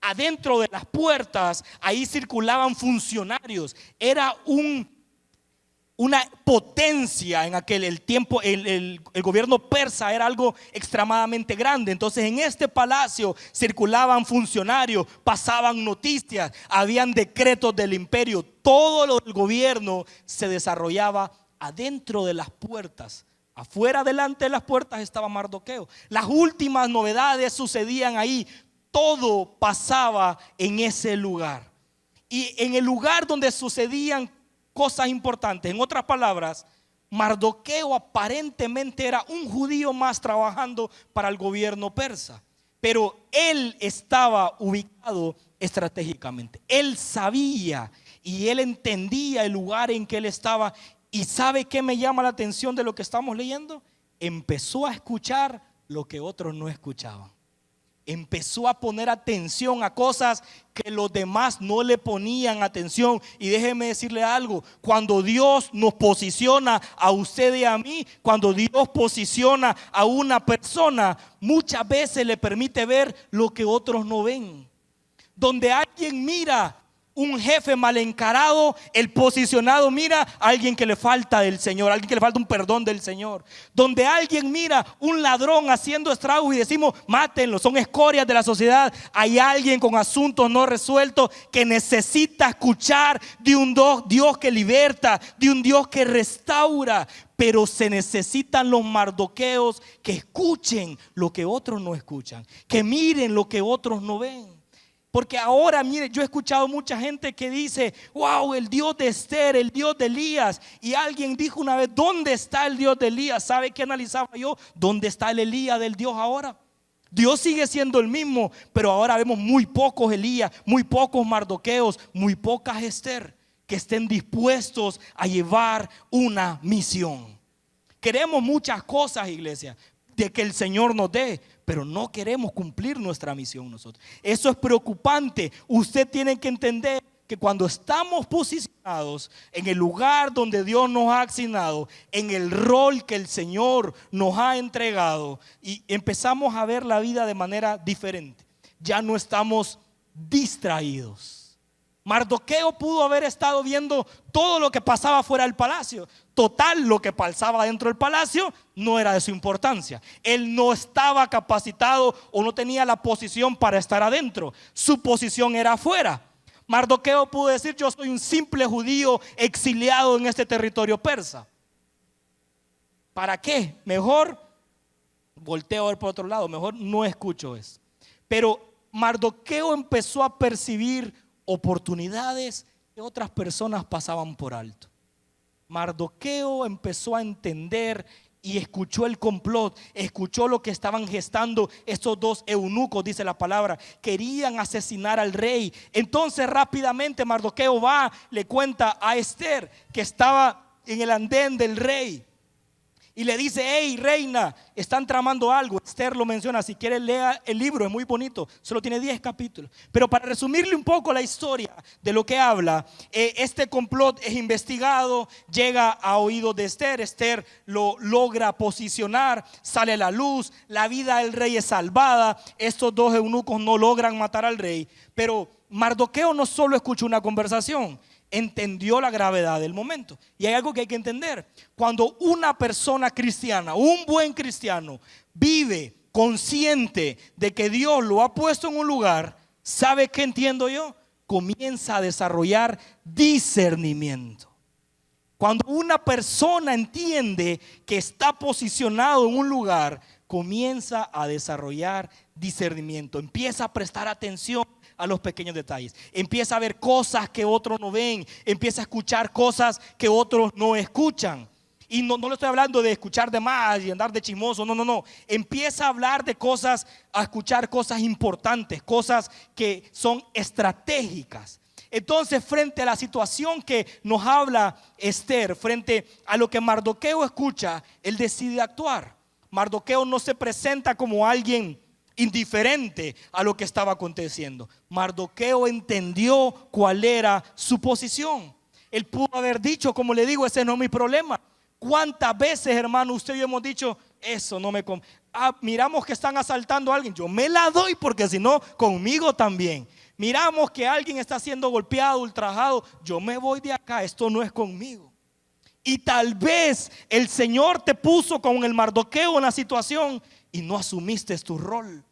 Adentro de las puertas, ahí circulaban funcionarios. Era una potencia en aquel tiempo. El gobierno persa era algo extremadamente grande. Entonces en este palacio circulaban funcionarios, pasaban noticias, habían decretos del imperio. Todo lo del gobierno se desarrollaba adentro de las puertas. Afuera, delante de las puertas estaba Mardoqueo. Las últimas novedades sucedían ahí. Todo pasaba en ese lugar. Y en el lugar donde sucedían cosas importantes, en otras palabras, Mardoqueo aparentemente era un judío más trabajando para el gobierno persa. Pero él estaba ubicado estratégicamente. Él sabía y él entendía el lugar en que él estaba. ¿Y sabe qué me llama la atención de lo que estamos leyendo? Empezó a escuchar lo que otros no escuchaban. Empezó a poner atención a cosas que los demás no le ponían atención. Y déjeme decirle algo, cuando Dios nos posiciona a usted y a mí, cuando Dios posiciona a una persona, muchas veces le permite ver lo que otros no ven. Donde alguien mira un jefe mal encarado, el posicionado mira a alguien que le falta del Señor, alguien que le falta un perdón del Señor. Donde alguien mira un ladrón haciendo estragos y decimos, mátenlo, son escorias de la sociedad. Hay alguien con asuntos no resueltos que necesita escuchar de un Dios que liberta, de un Dios que restaura. Pero se necesitan los Mardoqueos que escuchen lo que otros no escuchan, que miren lo que otros no ven. Porque ahora, mire, yo he escuchado mucha gente que dice, wow, el Dios de Esther, el Dios de Elías. Y alguien dijo una vez, ¿dónde está el Dios de Elías? ¿Sabe qué analizaba yo? ¿Dónde está el Elías del Dios ahora? Dios sigue siendo el mismo, pero ahora vemos muy pocos Elías, muy pocos Mardoqueos, muy pocas Esther que estén dispuestos a llevar una misión. Queremos muchas cosas, iglesia, de que el Señor nos dé, pero no queremos cumplir nuestra misión nosotros. Eso es preocupante. Usted tiene que entender que cuando estamos posicionados en el lugar donde Dios nos ha asignado, en el rol que el Señor nos ha entregado, y empezamos a ver la vida de manera diferente, ya no estamos distraídos. Mardoqueo pudo haber estado viendo todo lo que pasaba fuera del palacio. Total, lo que pasaba dentro del palacio no era de su importancia. Él no estaba capacitado o no tenía la posición para estar adentro. Su posición era afuera. Mardoqueo pudo decir: yo soy un simple judío exiliado en este territorio persa. ¿Para qué? Mejor volteo a ver por otro lado, mejor no escucho eso. Pero Mardoqueo empezó a percibir oportunidades que otras personas pasaban por alto. Mardoqueo empezó a entender y escuchó el complot, escuchó lo que estaban gestando estos dos eunucos, dice la palabra. Querían asesinar al rey. Entonces rápidamente Mardoqueo va, le cuenta a Esther que estaba en el andén del rey y le dice: hey, reina, están tramando algo. Esther lo menciona, si quieres lea el libro, es muy bonito, solo tiene 10 capítulos. Pero para resumirle un poco la historia de lo que habla, este complot es investigado, llega a oídos de Esther. Esther lo logra posicionar, sale a la luz, la vida del rey es salvada. Estos dos eunucos no logran matar al rey, pero Mardoqueo no solo escuchó una conversación, entendió la gravedad del momento. Y hay algo que hay que entender: cuando una persona cristiana, un buen cristiano, vive consciente de que Dios lo ha puesto en un lugar, ¿sabe qué entiendo yo? Comienza a desarrollar discernimiento. Cuando una persona entiende que está posicionado en un lugar, comienza a desarrollar discernimiento, empieza a prestar atención a los pequeños detalles, empieza a ver cosas que otros no ven, empieza a escuchar cosas que otros no escuchan. Y no le estoy hablando de escuchar de más y andar de chismoso, no. Empieza a hablar de cosas, a escuchar cosas importantes, cosas que son estratégicas. Entonces, frente a la situación que nos habla Esther, frente a lo que Mardoqueo escucha, él decide actuar. Mardoqueo no se presenta como alguien indiferente a lo que estaba aconteciendo. Mardoqueo entendió cuál era su posición. Él pudo haber dicho, como le digo, ese no es mi problema. ¿Cuántas veces, hermano, usted y yo hemos dicho: eso no me miramos que están asaltando a alguien, yo me la doy porque si no, conmigo también. Miramos que alguien está siendo golpeado, ultrajado, yo me voy de acá, esto no es conmigo. Y tal vez el Señor te puso con el Mardoqueo en la situación y no asumiste tu rol.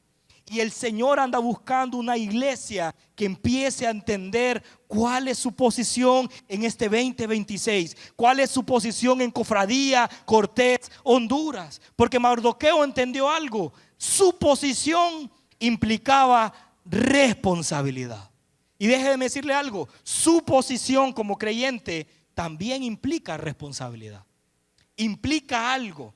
Y el Señor anda buscando una iglesia que empiece a entender cuál es su posición en este 2026, cuál es su posición en Cofradía Cortés Honduras. Porque Mardoqueo entendió algo: su posición implicaba responsabilidad. Y déjeme decirle algo: su posición como creyente también implica responsabilidad, implica algo.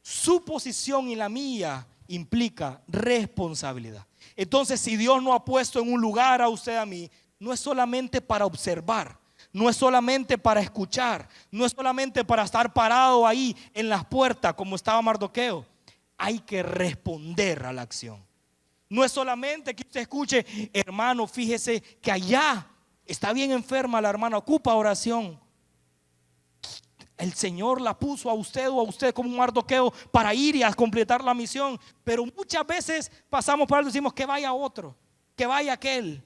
Su posición y la mía implica responsabilidad. Entonces, si Dios no ha puesto en un lugar a usted, a mí, no es solamente para observar, no es solamente para escuchar, no es solamente para estar parado ahí en las puertas como estaba Mardoqueo. Hay que responder a la acción. No es solamente que usted escuche: hermano, fíjese que allá está bien enferma la hermana, ocupa oración. El Señor la puso a usted o a usted como un Mardoqueo para ir y a completar la misión. Pero muchas veces pasamos por algo y decimos: que vaya otro, que vaya aquel.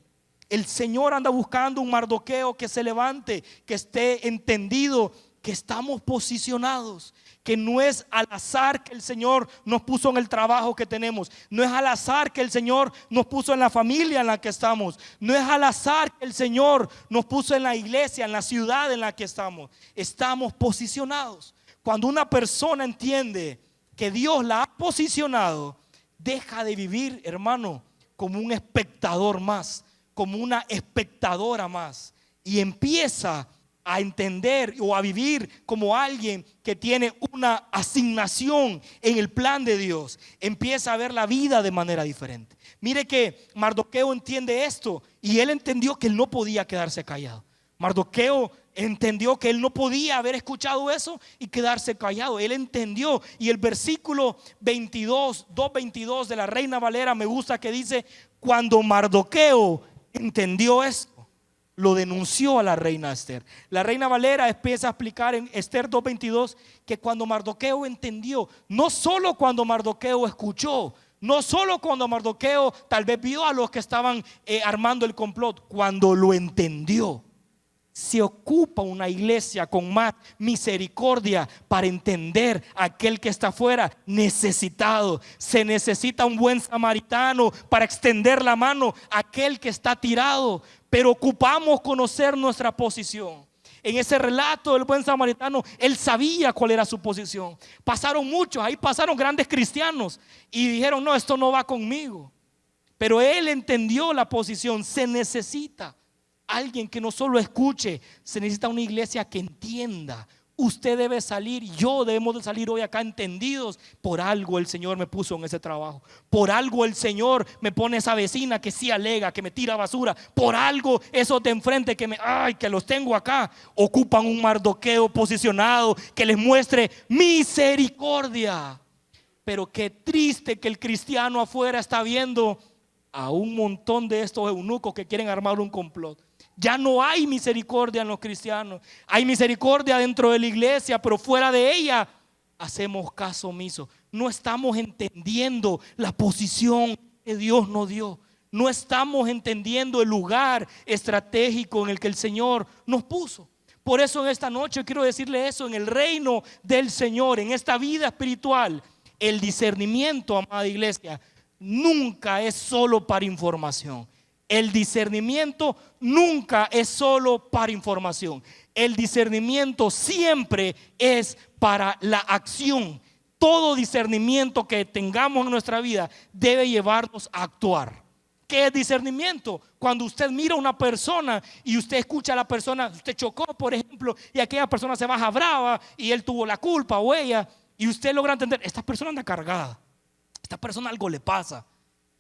El Señor anda buscando un Mardoqueo que se levante, que esté entendido que estamos posicionados, que no es al azar que el Señor nos puso en el trabajo que tenemos, no es al azar que el Señor nos puso en la familia en la que estamos, no es al azar que el Señor nos puso en la iglesia, en la ciudad en la que estamos. Estamos posicionados. Cuando una persona entiende que Dios la ha posicionado, deja de vivir, hermano, como un espectador más, como una espectadora más, y empieza a entender o a vivir como alguien que tiene una asignación en el plan de Dios. Empieza a ver la vida de manera diferente. Mire que Mardoqueo entiende esto, y él entendió que él no podía quedarse callado. Mardoqueo entendió que él no podía haber escuchado eso y quedarse callado. Él entendió, y el versículo 2:22 de la Reina Valera me gusta, que dice: cuando Mardoqueo entendió esto, lo denunció a la reina Esther. La reina Valera empieza a explicar en Esther 2:22 que cuando Mardoqueo entendió, no solo cuando Mardoqueo escuchó, no solo cuando Mardoqueo tal vez vio a los que estaban armando el complot, cuando lo entendió. Se ocupa una iglesia con más misericordia para entender a aquel que está afuera necesitado. Se necesita un buen samaritano para extender la mano a aquel que está tirado. Pero ocupamos conocer nuestra posición. En ese relato del buen samaritano, él sabía cuál era su posición. Pasaron muchos, ahí pasaron grandes cristianos y dijeron: no, esto no va conmigo. Pero él entendió la posición. Se necesita alguien que no solo escuche, se necesita una iglesia que entienda. Usted debe salir, yo debemos de salir hoy acá entendidos. Por algo el Señor me puso en ese trabajo. Por algo el Señor me pone esa vecina que sí alega, que me tira basura. Por algo esos de enfrente que los tengo acá, ocupan un Mardoqueo posicionado que les muestre misericordia. Pero qué triste que el cristiano afuera está viendo a un montón de estos eunucos que quieren armar un complot. Ya no hay misericordia en los cristianos. Hay misericordia dentro de la iglesia, pero fuera de ella hacemos caso omiso. No estamos entendiendo la posición que Dios nos dio. No estamos entendiendo el lugar estratégico en el que el Señor nos puso. Por eso en esta noche quiero decirle eso: en el reino del Señor, en esta vida espiritual, el discernimiento, amada iglesia, nunca es solo para información. El discernimiento nunca es solo para información. El discernimiento siempre es para la acción. Todo discernimiento que tengamos en nuestra vida debe llevarnos a actuar. ¿Qué es discernimiento? Cuando usted mira a una persona y usted escucha a la persona, usted chocó, por ejemplo, y aquella persona se baja brava y él tuvo la culpa o ella, y usted logra entender: esta persona anda cargada, esta persona algo le pasa.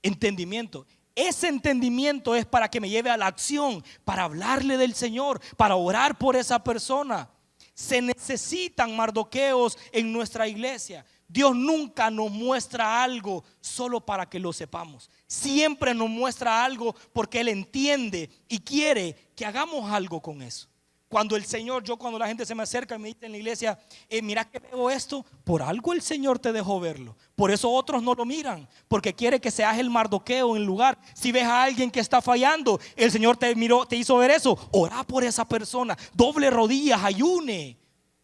Entendimiento. Ese entendimiento es para que me lleve a la acción, para hablarle del Señor, para orar por esa persona. Se necesitan Mardoqueos en nuestra iglesia. Dios nunca nos muestra algo solo para que lo sepamos. Siempre nos muestra algo porque Él entiende y quiere que hagamos algo con eso. Cuando el Señor, cuando la gente se me acerca y me dice en la iglesia: mira que veo esto, por algo el Señor te dejó verlo. Por eso otros no lo miran, porque quiere que seas el Mardoqueo en el lugar. Si ves a alguien que está fallando, el Señor te miró, te hizo ver eso. Ora por esa persona, doble rodillas, ayune.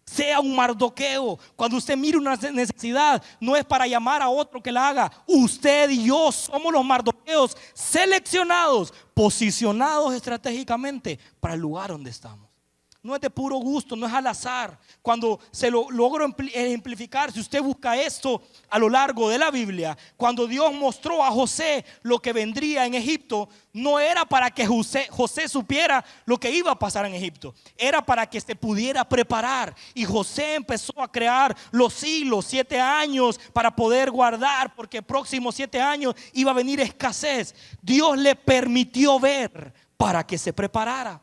Sea un Mardoqueo. Cuando usted mire una necesidad, no es para llamar a otro que la haga. Usted y yo somos los Mardoqueos seleccionados, posicionados estratégicamente para el lugar donde estamos. No es de puro gusto, no es al azar. Cuando se lo logro ejemplificar, si usted busca esto a lo largo de la Biblia, cuando Dios mostró a José lo que vendría en Egipto, no era para que José supiera lo que iba a pasar en Egipto. Era para que se pudiera preparar. Y José empezó a crear los hilos, 7 años para poder guardar, porque próximos 7 años iba a venir escasez. Dios le permitió ver para que se preparara.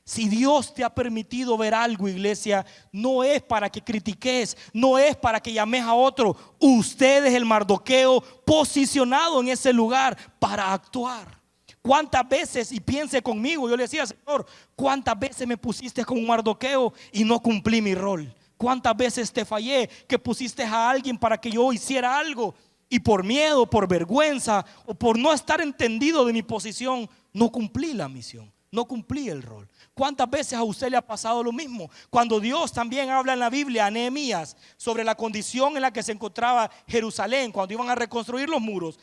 Si Dios te ha permitido ver algo, iglesia, no es para que critiques, no es para que llames a otro. Usted es el Mardoqueo posicionado en ese lugar para actuar. ¿Cuántas veces, y piense conmigo, yo le decía: Señor, cuántas veces me pusiste como un Mardoqueo y no cumplí mi rol? ¿Cuántas veces te fallé que pusiste a alguien para que yo hiciera algo y por miedo, por vergüenza o por no estar entendido de mi posición, no cumplí la misión, no cumplí el rol? ¿Cuántas veces a usted le ha pasado lo mismo? Cuando Dios también habla en la Biblia a Nehemías sobre la condición en la que se encontraba Jerusalén, cuando iban a reconstruir los muros,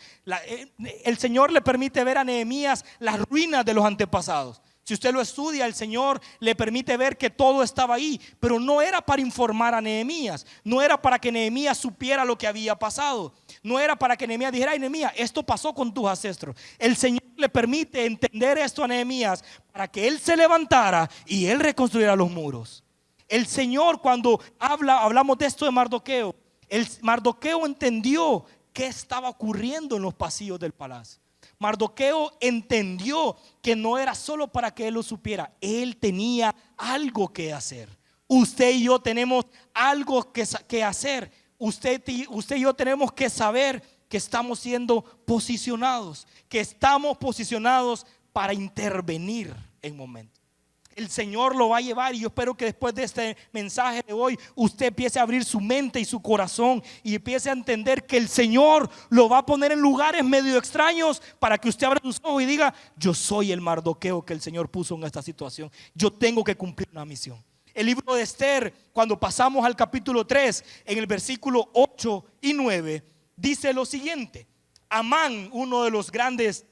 el Señor le permite ver a Nehemías las ruinas de los antepasados. Si usted lo estudia, el Señor le permite ver que todo estaba ahí, pero no era para informar a Nehemías, no era para que Nehemías supiera lo que había pasado, no era para que Nehemías dijera: ay, Nehemías, esto pasó con tus ancestros. El Señor le permite entender esto a Nehemías para que él se levantara y él reconstruyera los muros. El Señor, cuando hablamos de esto de Mardoqueo, el Mardoqueo entendió qué estaba ocurriendo en los pasillos del palacio. Mardoqueo entendió que no era solo para que él lo supiera, él tenía algo que hacer. Usted y yo tenemos algo que hacer. Usted y yo tenemos que saber que estamos siendo posicionados, que estamos posicionados para intervenir en momentos. El Señor lo va a llevar, y yo espero que después de este mensaje de hoy usted empiece a abrir su mente y su corazón y empiece a entender que el Señor lo va a poner en lugares medio extraños para que usted abra sus ojos y diga: yo soy el Mardoqueo que el Señor puso en esta situación. Yo tengo que cumplir una misión. El libro de Esther, cuando pasamos al capítulo 3, en el versículo 8 y 9, dice lo siguiente: Amán, uno de los grandes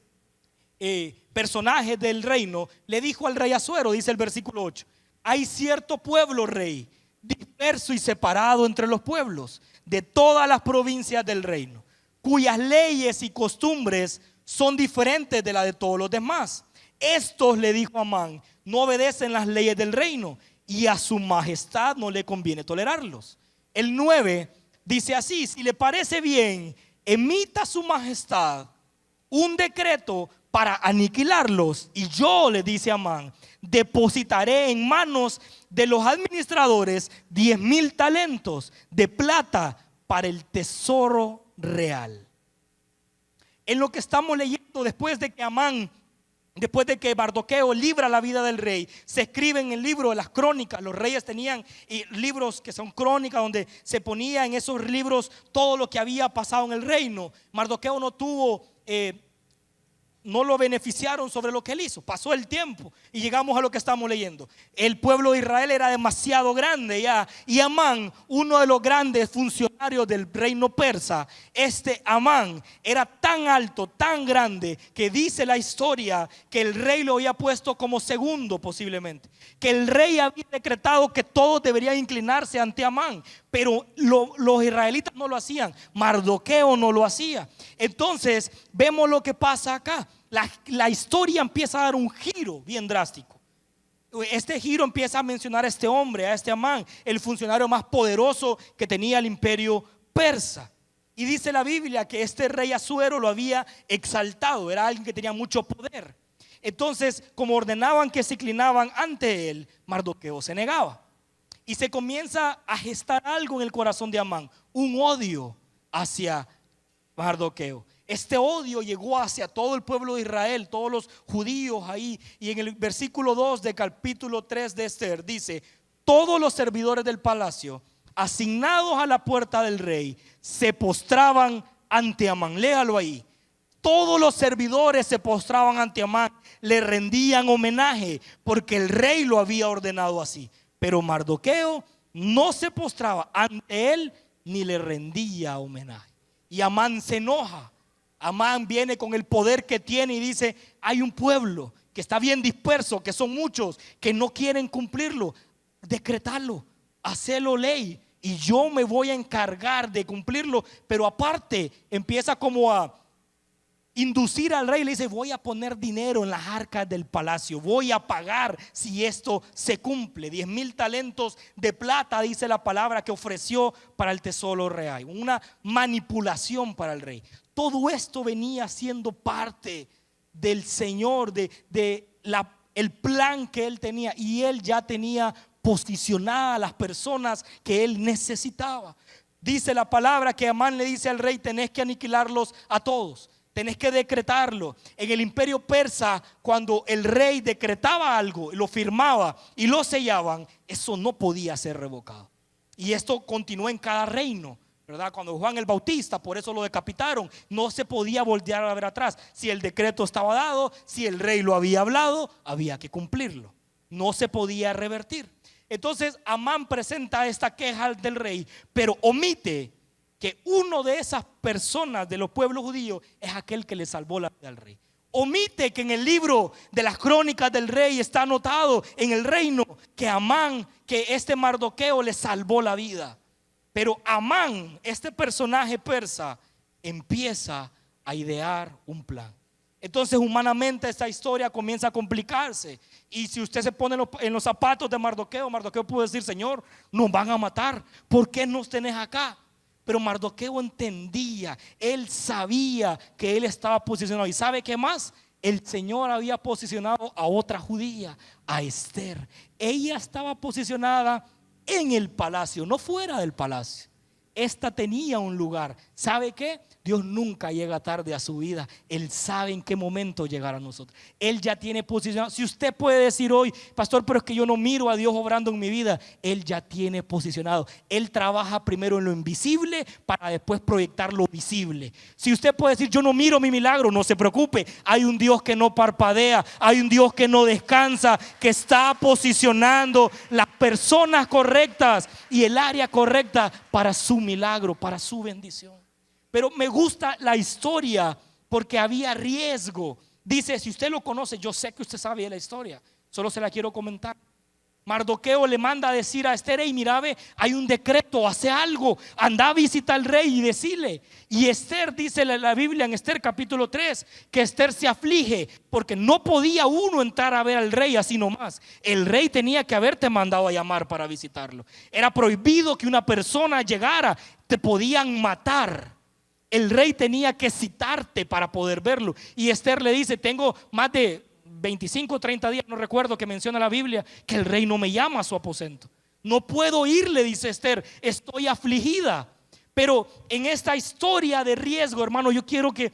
personajes del reino, le dijo al rey Asuero, dice el versículo 8: hay cierto pueblo, rey, disperso y separado entre los pueblos de todas las provincias del reino, cuyas leyes y costumbres son diferentes de las de todos los demás. Estos, le dijo Amán, no obedecen las leyes del reino, y a su majestad no le conviene tolerarlos. El 9 dice así: si le parece bien, emita su majestad un decreto para aniquilarlos, y yo, le dice Amán, depositaré en manos de los administradores 10,000 talentos de plata para el tesoro real. En lo que estamos leyendo, después de que Mardoqueo libra la vida del rey, se escribe en el libro de las crónicas. Los reyes tenían libros que son crónicas, donde se ponía en esos libros todo lo que había pasado en el reino. Mardoqueo no lo beneficiaron sobre lo que él hizo. Pasó el tiempo y llegamos a lo que estamos leyendo. El pueblo de Israel era demasiado grande ya, y Amán, uno de los grandes funcionarios del reino persa, Amán era tan alto, tan grande, que dice la historia que el rey lo había puesto como segundo, posiblemente, que el rey había decretado que todos deberían inclinarse ante Amán, pero los israelitas no lo hacían. Mardoqueo no lo hacía. Entonces vemos lo que pasa acá. La historia empieza a dar un giro bien drástico. Este giro empieza a mencionar a este hombre, a este Amán, el funcionario más poderoso que tenía el imperio persa. Y dice la Biblia que este rey Asuero lo había exaltado. Era alguien que tenía mucho poder. Entonces, como ordenaban que se inclinaban ante él, Mardoqueo se negaba. Y se comienza a gestar algo en el corazón de Amán, un odio hacia Mardoqueo. Este odio llegó hacia todo el pueblo de Israel, todos los judíos ahí. Y en el versículo 2 del capítulo 3 de Esther dice: todos los servidores del palacio, asignados a la puerta del rey, se postraban ante Amán. Léalo ahí. Todos los servidores se postraban ante Amán, le rendían homenaje, porque el rey lo había ordenado así. Pero Mardoqueo no se postraba ante él ni le rendía homenaje. Y Amán se enoja. Amán viene con el poder que tiene y dice: hay un pueblo que está bien disperso, que son muchos, que no quieren cumplirlo. Decretarlo, hacerlo ley, y yo me voy a encargar de cumplirlo. Pero aparte empieza como a inducir al rey. Le dice: voy a poner dinero en las arcas del palacio, voy a pagar si esto se cumple. 10,000 talentos de plata, dice la palabra, que ofreció para el tesoro real. Una manipulación para el rey. Todo esto venía siendo parte del Señor, el plan que él tenía, y él ya tenía posicionadas a las personas que él necesitaba. Dice la palabra que Amán le dice al rey: tenés que aniquilarlos a todos, tenés que decretarlo. En el imperio persa, cuando el rey decretaba algo, lo firmaba y lo sellaban, eso no podía ser revocado. Y esto continuó en cada reino, ¿verdad? Cuando Juan el Bautista, por eso lo decapitaron, no se podía voltear a ver atrás. Si el decreto estaba dado, si el rey lo había hablado, había que cumplirlo, no se podía revertir. Entonces Amán presenta esta queja del rey, pero omite que uno de esas personas de los pueblos judíos es aquel que le salvó la vida al rey. Omite que en el libro de las crónicas del rey está anotado en el reino que Amán, que este Mardoqueo le salvó la vida. Pero Amán, este personaje persa, empieza a idear un plan. Entonces humanamente esta historia comienza a complicarse. Y si usted se pone en los zapatos de Mardoqueo, Mardoqueo puede decir: Señor, nos van a matar, ¿por qué nos tenés acá? Pero Mardoqueo entendía, él sabía que él estaba posicionado. ¿Y sabe qué más? El Señor había posicionado a otra judía, a Esther. Ella estaba posicionada en el palacio, no fuera del palacio. esta tenía un lugar. ¿Sabe qué? Dios nunca llega tarde a su vida. Él sabe en qué momento llegar a nosotros. Él ya tiene posicionado. Si usted puede decir hoy, pastor, pero es que yo no miro a Dios obrando en mi vida, Él ya tiene posicionado. Él trabaja primero en lo invisible para después proyectar lo visible. Si usted puede decir, yo no miro mi milagro, no se preocupe. Hay un Dios que no parpadea, hay un Dios que no descansa, que está posicionando las personas correctas y el área correcta para su milagro, para su bendición. Pero me gusta la historia porque había riesgo. Dice, si usted lo conoce, yo sé que usted sabe de la historia, solo se la quiero comentar. Mardoqueo le manda a decir a Esther: hey, mira, ve, hay un decreto, hace algo, anda a visitar al rey y decile. Y Esther, dice la Biblia en Esther capítulo 3, que Esther se aflige porque no podía uno entrar a ver al rey así nomás. El rey tenía que haberte mandado a llamar para visitarlo. Era prohibido que una persona llegara, te podían matar. El rey tenía que citarte para poder verlo. Y Esther le dice: tengo más de 25 o 30 días, no recuerdo, que menciona la Biblia, que el rey no me llama a su aposento. No puedo ir, le dice Esther, estoy afligida. Pero en esta historia de riesgo, hermano, yo quiero que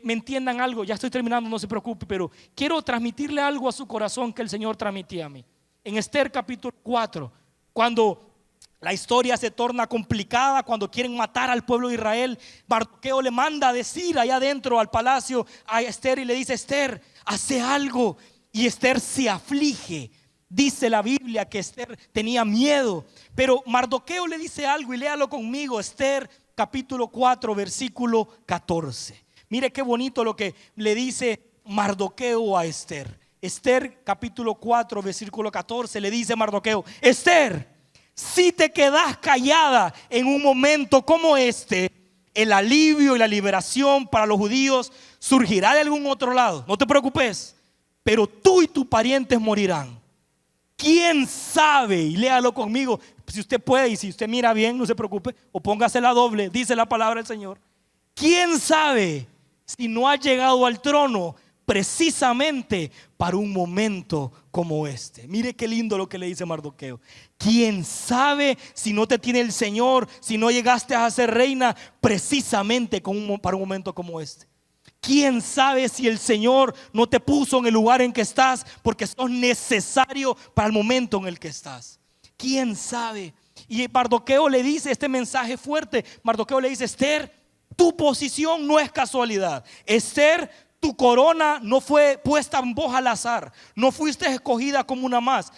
me entiendan algo. Ya estoy terminando, no se preocupe, pero quiero transmitirle algo a su corazón que el Señor transmitía a mí. En Esther capítulo 4, cuando la historia se torna complicada, cuando quieren matar al pueblo de Israel, Mardoqueo le manda a decir allá adentro al palacio a Esther y le dice: Esther, hace algo. Y Esther se aflige. Dice la Biblia que Esther tenía miedo, pero Mardoqueo le dice algo, y léalo conmigo. Esther capítulo 4 versículo 14. Mire qué bonito lo que le dice Mardoqueo a Esther. Esther capítulo 4 versículo 14 le dice Mardoqueo: Esther, si te quedas callada en un momento como este, el alivio y la liberación para los judíos surgirá de algún otro lado. No te preocupes, pero tú y tus parientes morirán. ¿Quién sabe? Y léalo conmigo, si usted puede, y si usted mira bien, no se preocupe, o póngase la doble, dice la palabra del Señor. ¿Quién sabe si no ha llegado al trono precisamente para un momento como este? Mire qué lindo lo que le dice Mardoqueo. ¿Quién sabe si no te tiene el Señor, si no llegaste a ser reina precisamente para un momento como este? ¿Quién sabe si el Señor no te puso en el lugar en que estás porque sos necesario para el momento en el que estás? ¿Quién sabe? Y Mardoqueo le dice este mensaje fuerte. Mardoqueo le dice: Esther, tu posición no es casualidad. Esther, tu corona no fue puesta en vos al azar. No fuiste escogida como una más.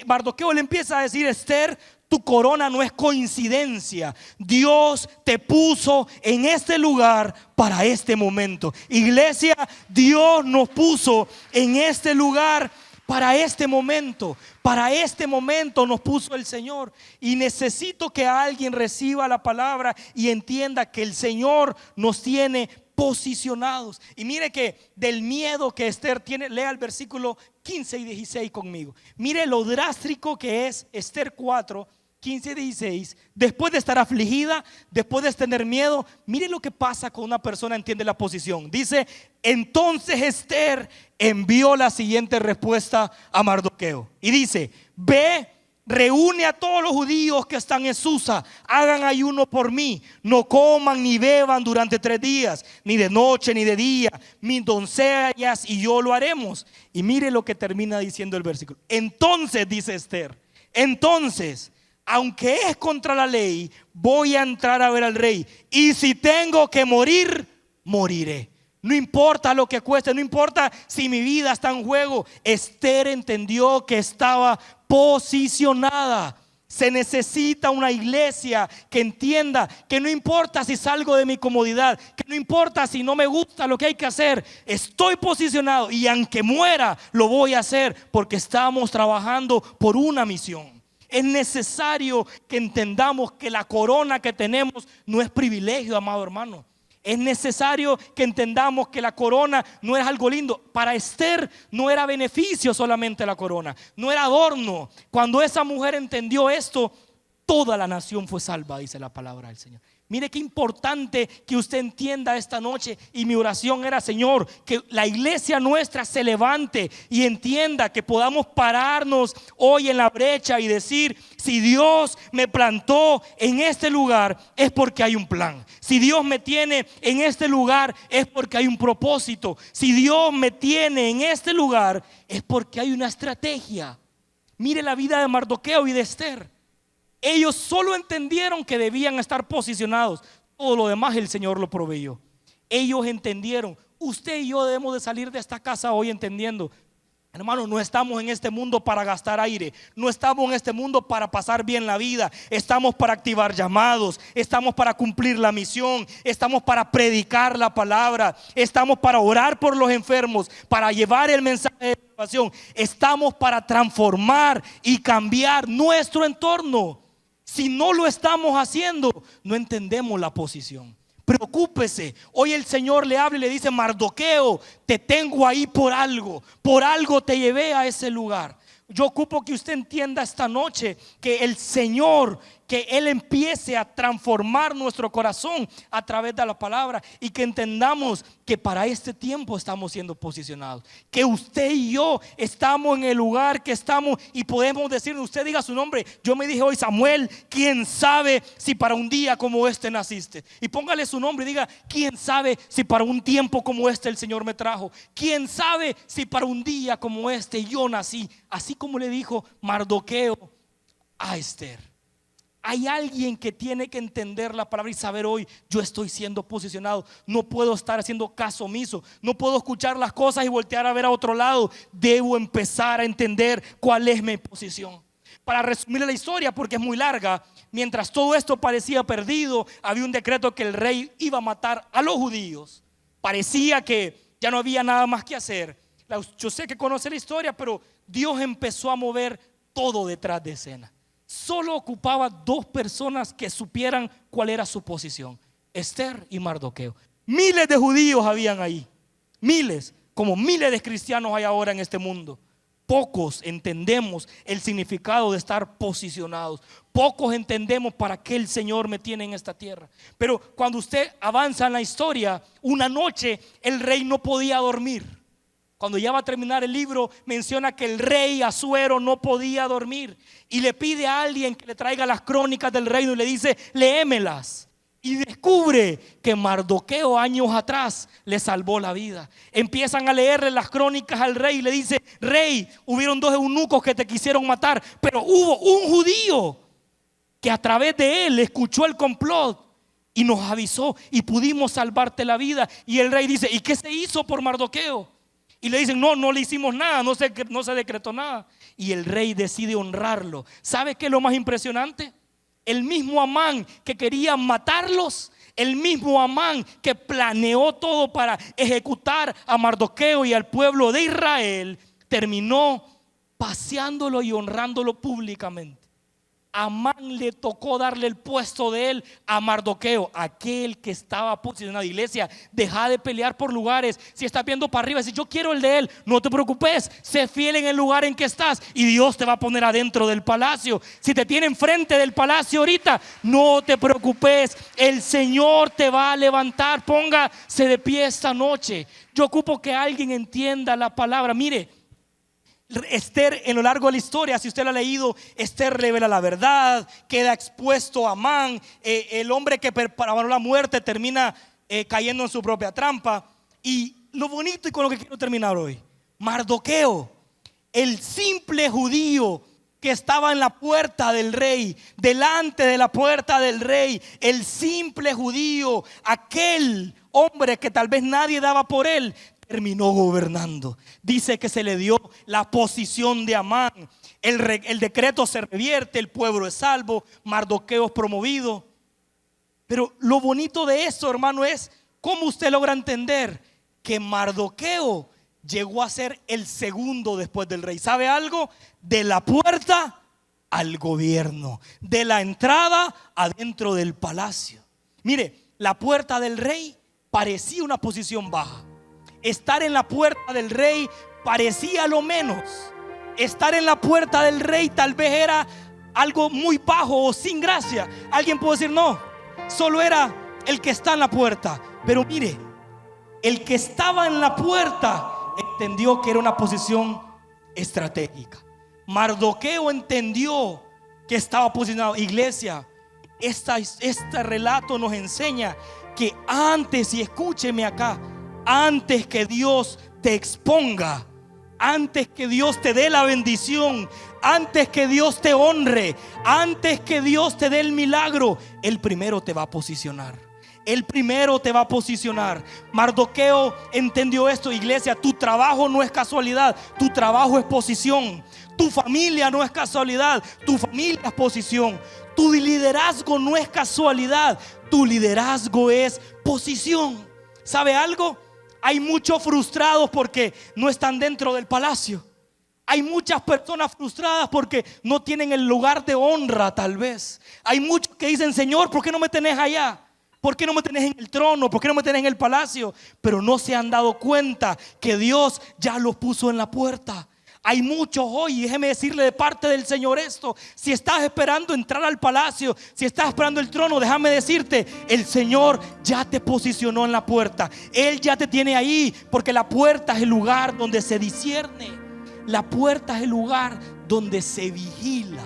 Mardoqueo le empieza a decir: Esther, tu corona no es coincidencia. Dios te puso en este lugar para este momento. Iglesia, Dios nos puso en este lugar para este momento. Para este momento nos puso el Señor. Y necesito que alguien reciba la palabra y entienda que el Señor nos tiene posicionados. Y mire que del miedo que Esther tiene, lea el versículo 15 y 16 conmigo. Mire lo drástico que es Esther 4, 15 y 16. Después de estar afligida, después de tener miedo, mire lo que pasa cuando una persona entiende la posición. Dice: entonces Esther envió la siguiente respuesta a Mardoqueo y dice: ve, reúne a todos los judíos que están en Susa, hagan ayuno por mí, no coman ni beban durante 3 días, ni de noche ni de día, mis doncellas y yo lo haremos. Y mire lo que termina diciendo el versículo. Entonces, dice Esther, entonces, aunque es contra la ley, voy a entrar a ver al rey, y si tengo que morir, moriré. No importa lo que cueste, no importa si mi vida está en juego. Esther entendió que estaba posicionada. Se necesita una iglesia que entienda que no importa si salgo de mi comodidad, que no importa si no me gusta lo que hay que hacer, estoy posicionado y aunque muera lo voy a hacer porque estamos trabajando por una misión. Es necesario que entendamos que la corona que tenemos no es privilegio, amado hermano. Es necesario que entendamos que la corona no es algo lindo. Para Esther no era beneficio solamente la corona, no era adorno. Cuando esa mujer entendió esto, toda la nación fue salva, dice la palabra del Señor. Mire qué importante que usted entienda esta noche. Y mi oración era, Señor, que la iglesia nuestra se levante y entienda que podamos pararnos hoy en la brecha y decir: si Dios me plantó en este lugar es porque hay un plan. Si Dios me tiene en este lugar es porque hay un propósito. Si Dios me tiene en este lugar es porque hay una estrategia. Mire la vida de Mardoqueo y de Esther. Ellos solo entendieron que debían estar posicionados. Todo lo demás el Señor lo proveyó. Ellos entendieron. Usted y yo debemos de salir de esta casa hoy entendiendo: hermano, no estamos en este mundo para gastar aire. No estamos en este mundo para pasar bien la vida. Estamos para activar llamados. Estamos para cumplir la misión. Estamos para predicar la palabra. Estamos para orar por los enfermos, para llevar el mensaje de salvación. Estamos para transformar y cambiar nuestro entorno. Si no lo estamos haciendo, no entendemos la posición. Preocúpese. Hoy el Señor le habla y le dice: Mardoqueo, te tengo ahí por algo te llevé a ese lugar. Yo ocupo que usted entienda esta noche que el Señor, que Él empiece a transformar nuestro corazón a través de la palabra, y que entendamos que para este tiempo estamos siendo posicionados, que usted y yo estamos en el lugar que estamos, y podemos decir: usted diga su nombre. Yo me dije hoy: Samuel, quién sabe si para un día como este naciste. Y póngale su nombre y diga: quién sabe si para un tiempo como este el Señor me trajo. Quién sabe si para un día como este yo nací. Así como le dijo Mardoqueo a Esther. Hay alguien que tiene que entender la palabra y saber: hoy yo estoy siendo posicionado. No puedo estar haciendo caso omiso. No puedo escuchar las cosas y voltear a ver a otro lado. Debo empezar a entender cuál es mi posición. Para resumir la historia, porque es muy larga, mientras todo esto parecía perdido, había un decreto que el rey iba a matar a los judíos. Parecía que ya no había nada más que hacer. Yo sé que conoce la historia, pero Dios empezó a mover todo detrás de escena. Solo ocupaba 2 personas que supieran cuál era su posición: Esther y Mardoqueo. Miles de judíos habían ahí, miles, como miles de cristianos hay ahora en este mundo. Pocos entendemos el significado de estar posicionados. Pocos entendemos para qué el Señor me tiene en esta tierra. Pero cuando usted avanza en la historia, una noche el rey no podía dormir. Cuando ya va a terminar el libro, menciona que el rey Asuero no podía dormir y le pide a alguien que le traiga las crónicas del reino y le dice: léemelas. Y descubre que Mardoqueo años atrás le salvó la vida. Empiezan a leerle las crónicas al rey y le dice: rey, hubieron 2 eunucos que te quisieron matar, pero hubo un judío que a través de él escuchó el complot y nos avisó y pudimos salvarte la vida. Y el rey dice: ¿y qué se hizo por Mardoqueo? Y le dicen: no le hicimos nada, no se decretó nada. Y el rey decide honrarlo. ¿Sabe qué es lo más impresionante? El mismo Amán que quería matarlos, el mismo Amán que planeó todo para ejecutar a Mardoqueo y al pueblo de Israel, terminó paseándolo y honrándolo públicamente. Amán le tocó darle el puesto de él a Mardoqueo, aquel que estaba posicionado. Iglesia, deja de pelear por lugares. Si estás viendo para arriba, si yo quiero el de él, no te preocupes, sé fiel en el lugar en que estás y Dios te va a poner adentro del palacio. Si te tiene enfrente del palacio ahorita, no te preocupes, el Señor te va a levantar. Póngase de pie esta noche. Yo ocupo que alguien entienda la palabra. Mire, Esther, en lo largo de la historia, si usted lo ha leído, Esther revela la verdad, queda expuesto a Amán, el hombre que preparó la muerte termina cayendo en su propia trampa. Y lo bonito, y con lo que quiero terminar hoy: Mardoqueo, el simple judío que estaba en la puerta del rey, delante de la puerta del rey, el simple judío, aquel hombre que tal vez nadie daba por él, terminó gobernando. Dice que se le dio la posición de Amán. El decreto se revierte, el pueblo es salvo, Mardoqueo es promovido. Pero lo bonito de esto, hermano, es cómo usted logra entender que Mardoqueo llegó a ser el segundo después del rey. ¿Sabe algo? De la puerta al gobierno, de la entrada adentro del palacio. Mire, la puerta del rey parecía una posición baja. Estar en la puerta del rey parecía lo menos. Estar en la puerta del rey tal vez era algo muy bajo o sin gracia. Alguien puede decir: no, solo era el que está en la puerta. Pero mire, el que estaba en la puerta entendió que era una posición estratégica. Mardoqueo entendió que estaba posicionado. Iglesia, este relato nos enseña que antes, y escúcheme acá, antes que Dios te exponga, antes que Dios te dé la bendición, antes que Dios te honre, antes que Dios te dé el milagro, Él primero te va a posicionar. Él primero te va a posicionar. Mardoqueo entendió esto. Iglesia, tu trabajo no es casualidad, tu trabajo es posición. Tu familia no es casualidad, tu familia es posición. Tu liderazgo no es casualidad, tu liderazgo es posición. ¿Sabe algo? Hay muchos frustrados porque no están dentro del palacio. Hay muchas personas frustradas porque no tienen el lugar de honra, tal vez. Hay muchos que dicen: Señor, ¿por qué no me tenés allá? ¿Por qué no me tenés en el trono? ¿Por qué no me tenés en el palacio? Pero no se han dado cuenta que Dios ya los puso en la puerta. Hay muchos hoy, déjeme decirle de parte del Señor esto: si estás esperando entrar al palacio, si estás esperando el trono, déjame decirte, el Señor ya te posicionó en la puerta. Él ya te tiene ahí, porque la puerta es el lugar donde se discierne. La puerta es el lugar donde se vigila.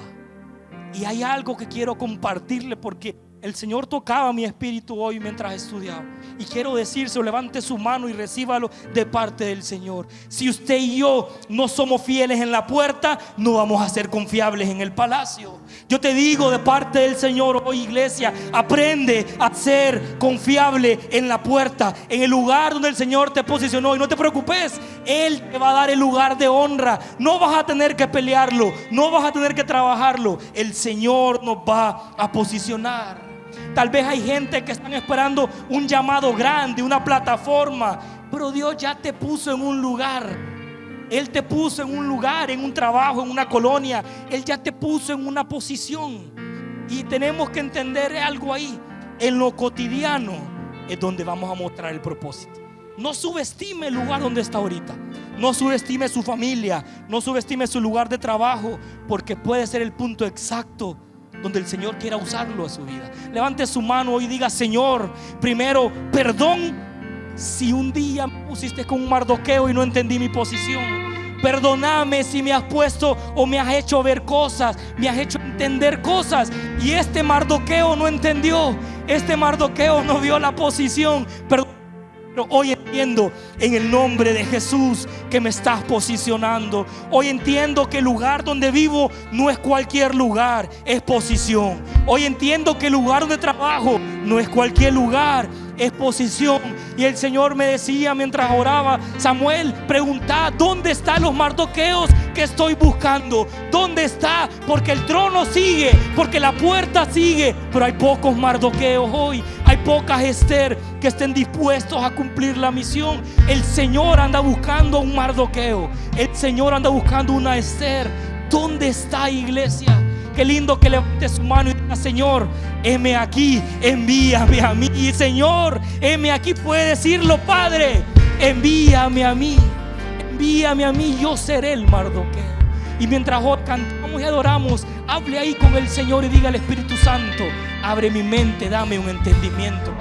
Y hay algo que quiero compartirle, porque el Señor tocaba mi espíritu hoy mientras estudiaba. Y quiero decírselo: levante su mano y recíbalo de parte del Señor. Si usted y yo no somos fieles en la puerta, no vamos a ser confiables en el palacio. Yo te digo de parte del Señor hoy, iglesia, aprende a ser confiable en la puerta, en el lugar donde el Señor te posicionó. Y no te preocupes, Él te va a dar el lugar de honra. No vas a tener que pelearlo, no vas a tener que trabajarlo. El Señor nos va a posicionar. Tal vez hay gente que están esperando un llamado grande, una plataforma, pero Dios ya te puso en un lugar. Él te puso en un lugar, en un trabajo, en una colonia. Él ya te puso en una posición. Y tenemos que entender algo ahí. En lo cotidiano es donde vamos a mostrar el propósito. No subestime el lugar donde está ahorita. No subestime su familia. No subestime su lugar de trabajo, porque puede ser el punto exacto donde el Señor quiera usarlo a su vida. Levante su mano hoy y diga: Señor, primero, perdón si un día me pusiste con un Mardoqueo y no entendí mi posición. Perdóname si me has puesto o me has hecho ver cosas, me has hecho entender cosas, y este Mardoqueo no entendió. Este Mardoqueo no vio la posición. Pero hoy entiendo, en el nombre de Jesús, que me estás posicionando. Hoy entiendo que el lugar donde vivo no es cualquier lugar, es posición. Hoy entiendo que el lugar donde trabajo no es cualquier lugar, es posición. Y el Señor me decía mientras oraba: Samuel, pregunta dónde están los Mardoqueos que estoy buscando. ¿Dónde está? Porque el trono sigue, porque la puerta sigue, pero hay pocos Mardoqueos hoy. Hay pocas Esther que estén dispuestos a cumplir la misión. El Señor anda buscando un Mardoqueo. El Señor anda buscando una Esther. ¿Dónde está, iglesia? Qué lindo que levante su mano y diga: Señor, heme aquí, envíame a mí. Y Señor, heme aquí, puede decirlo: Padre, envíame a mí. Envíame a mí, yo seré el Mardoqueo. Y mientras hoy cantamos y adoramos, hable ahí con el Señor y diga al Espíritu Santo: abre mi mente, dame un entendimiento.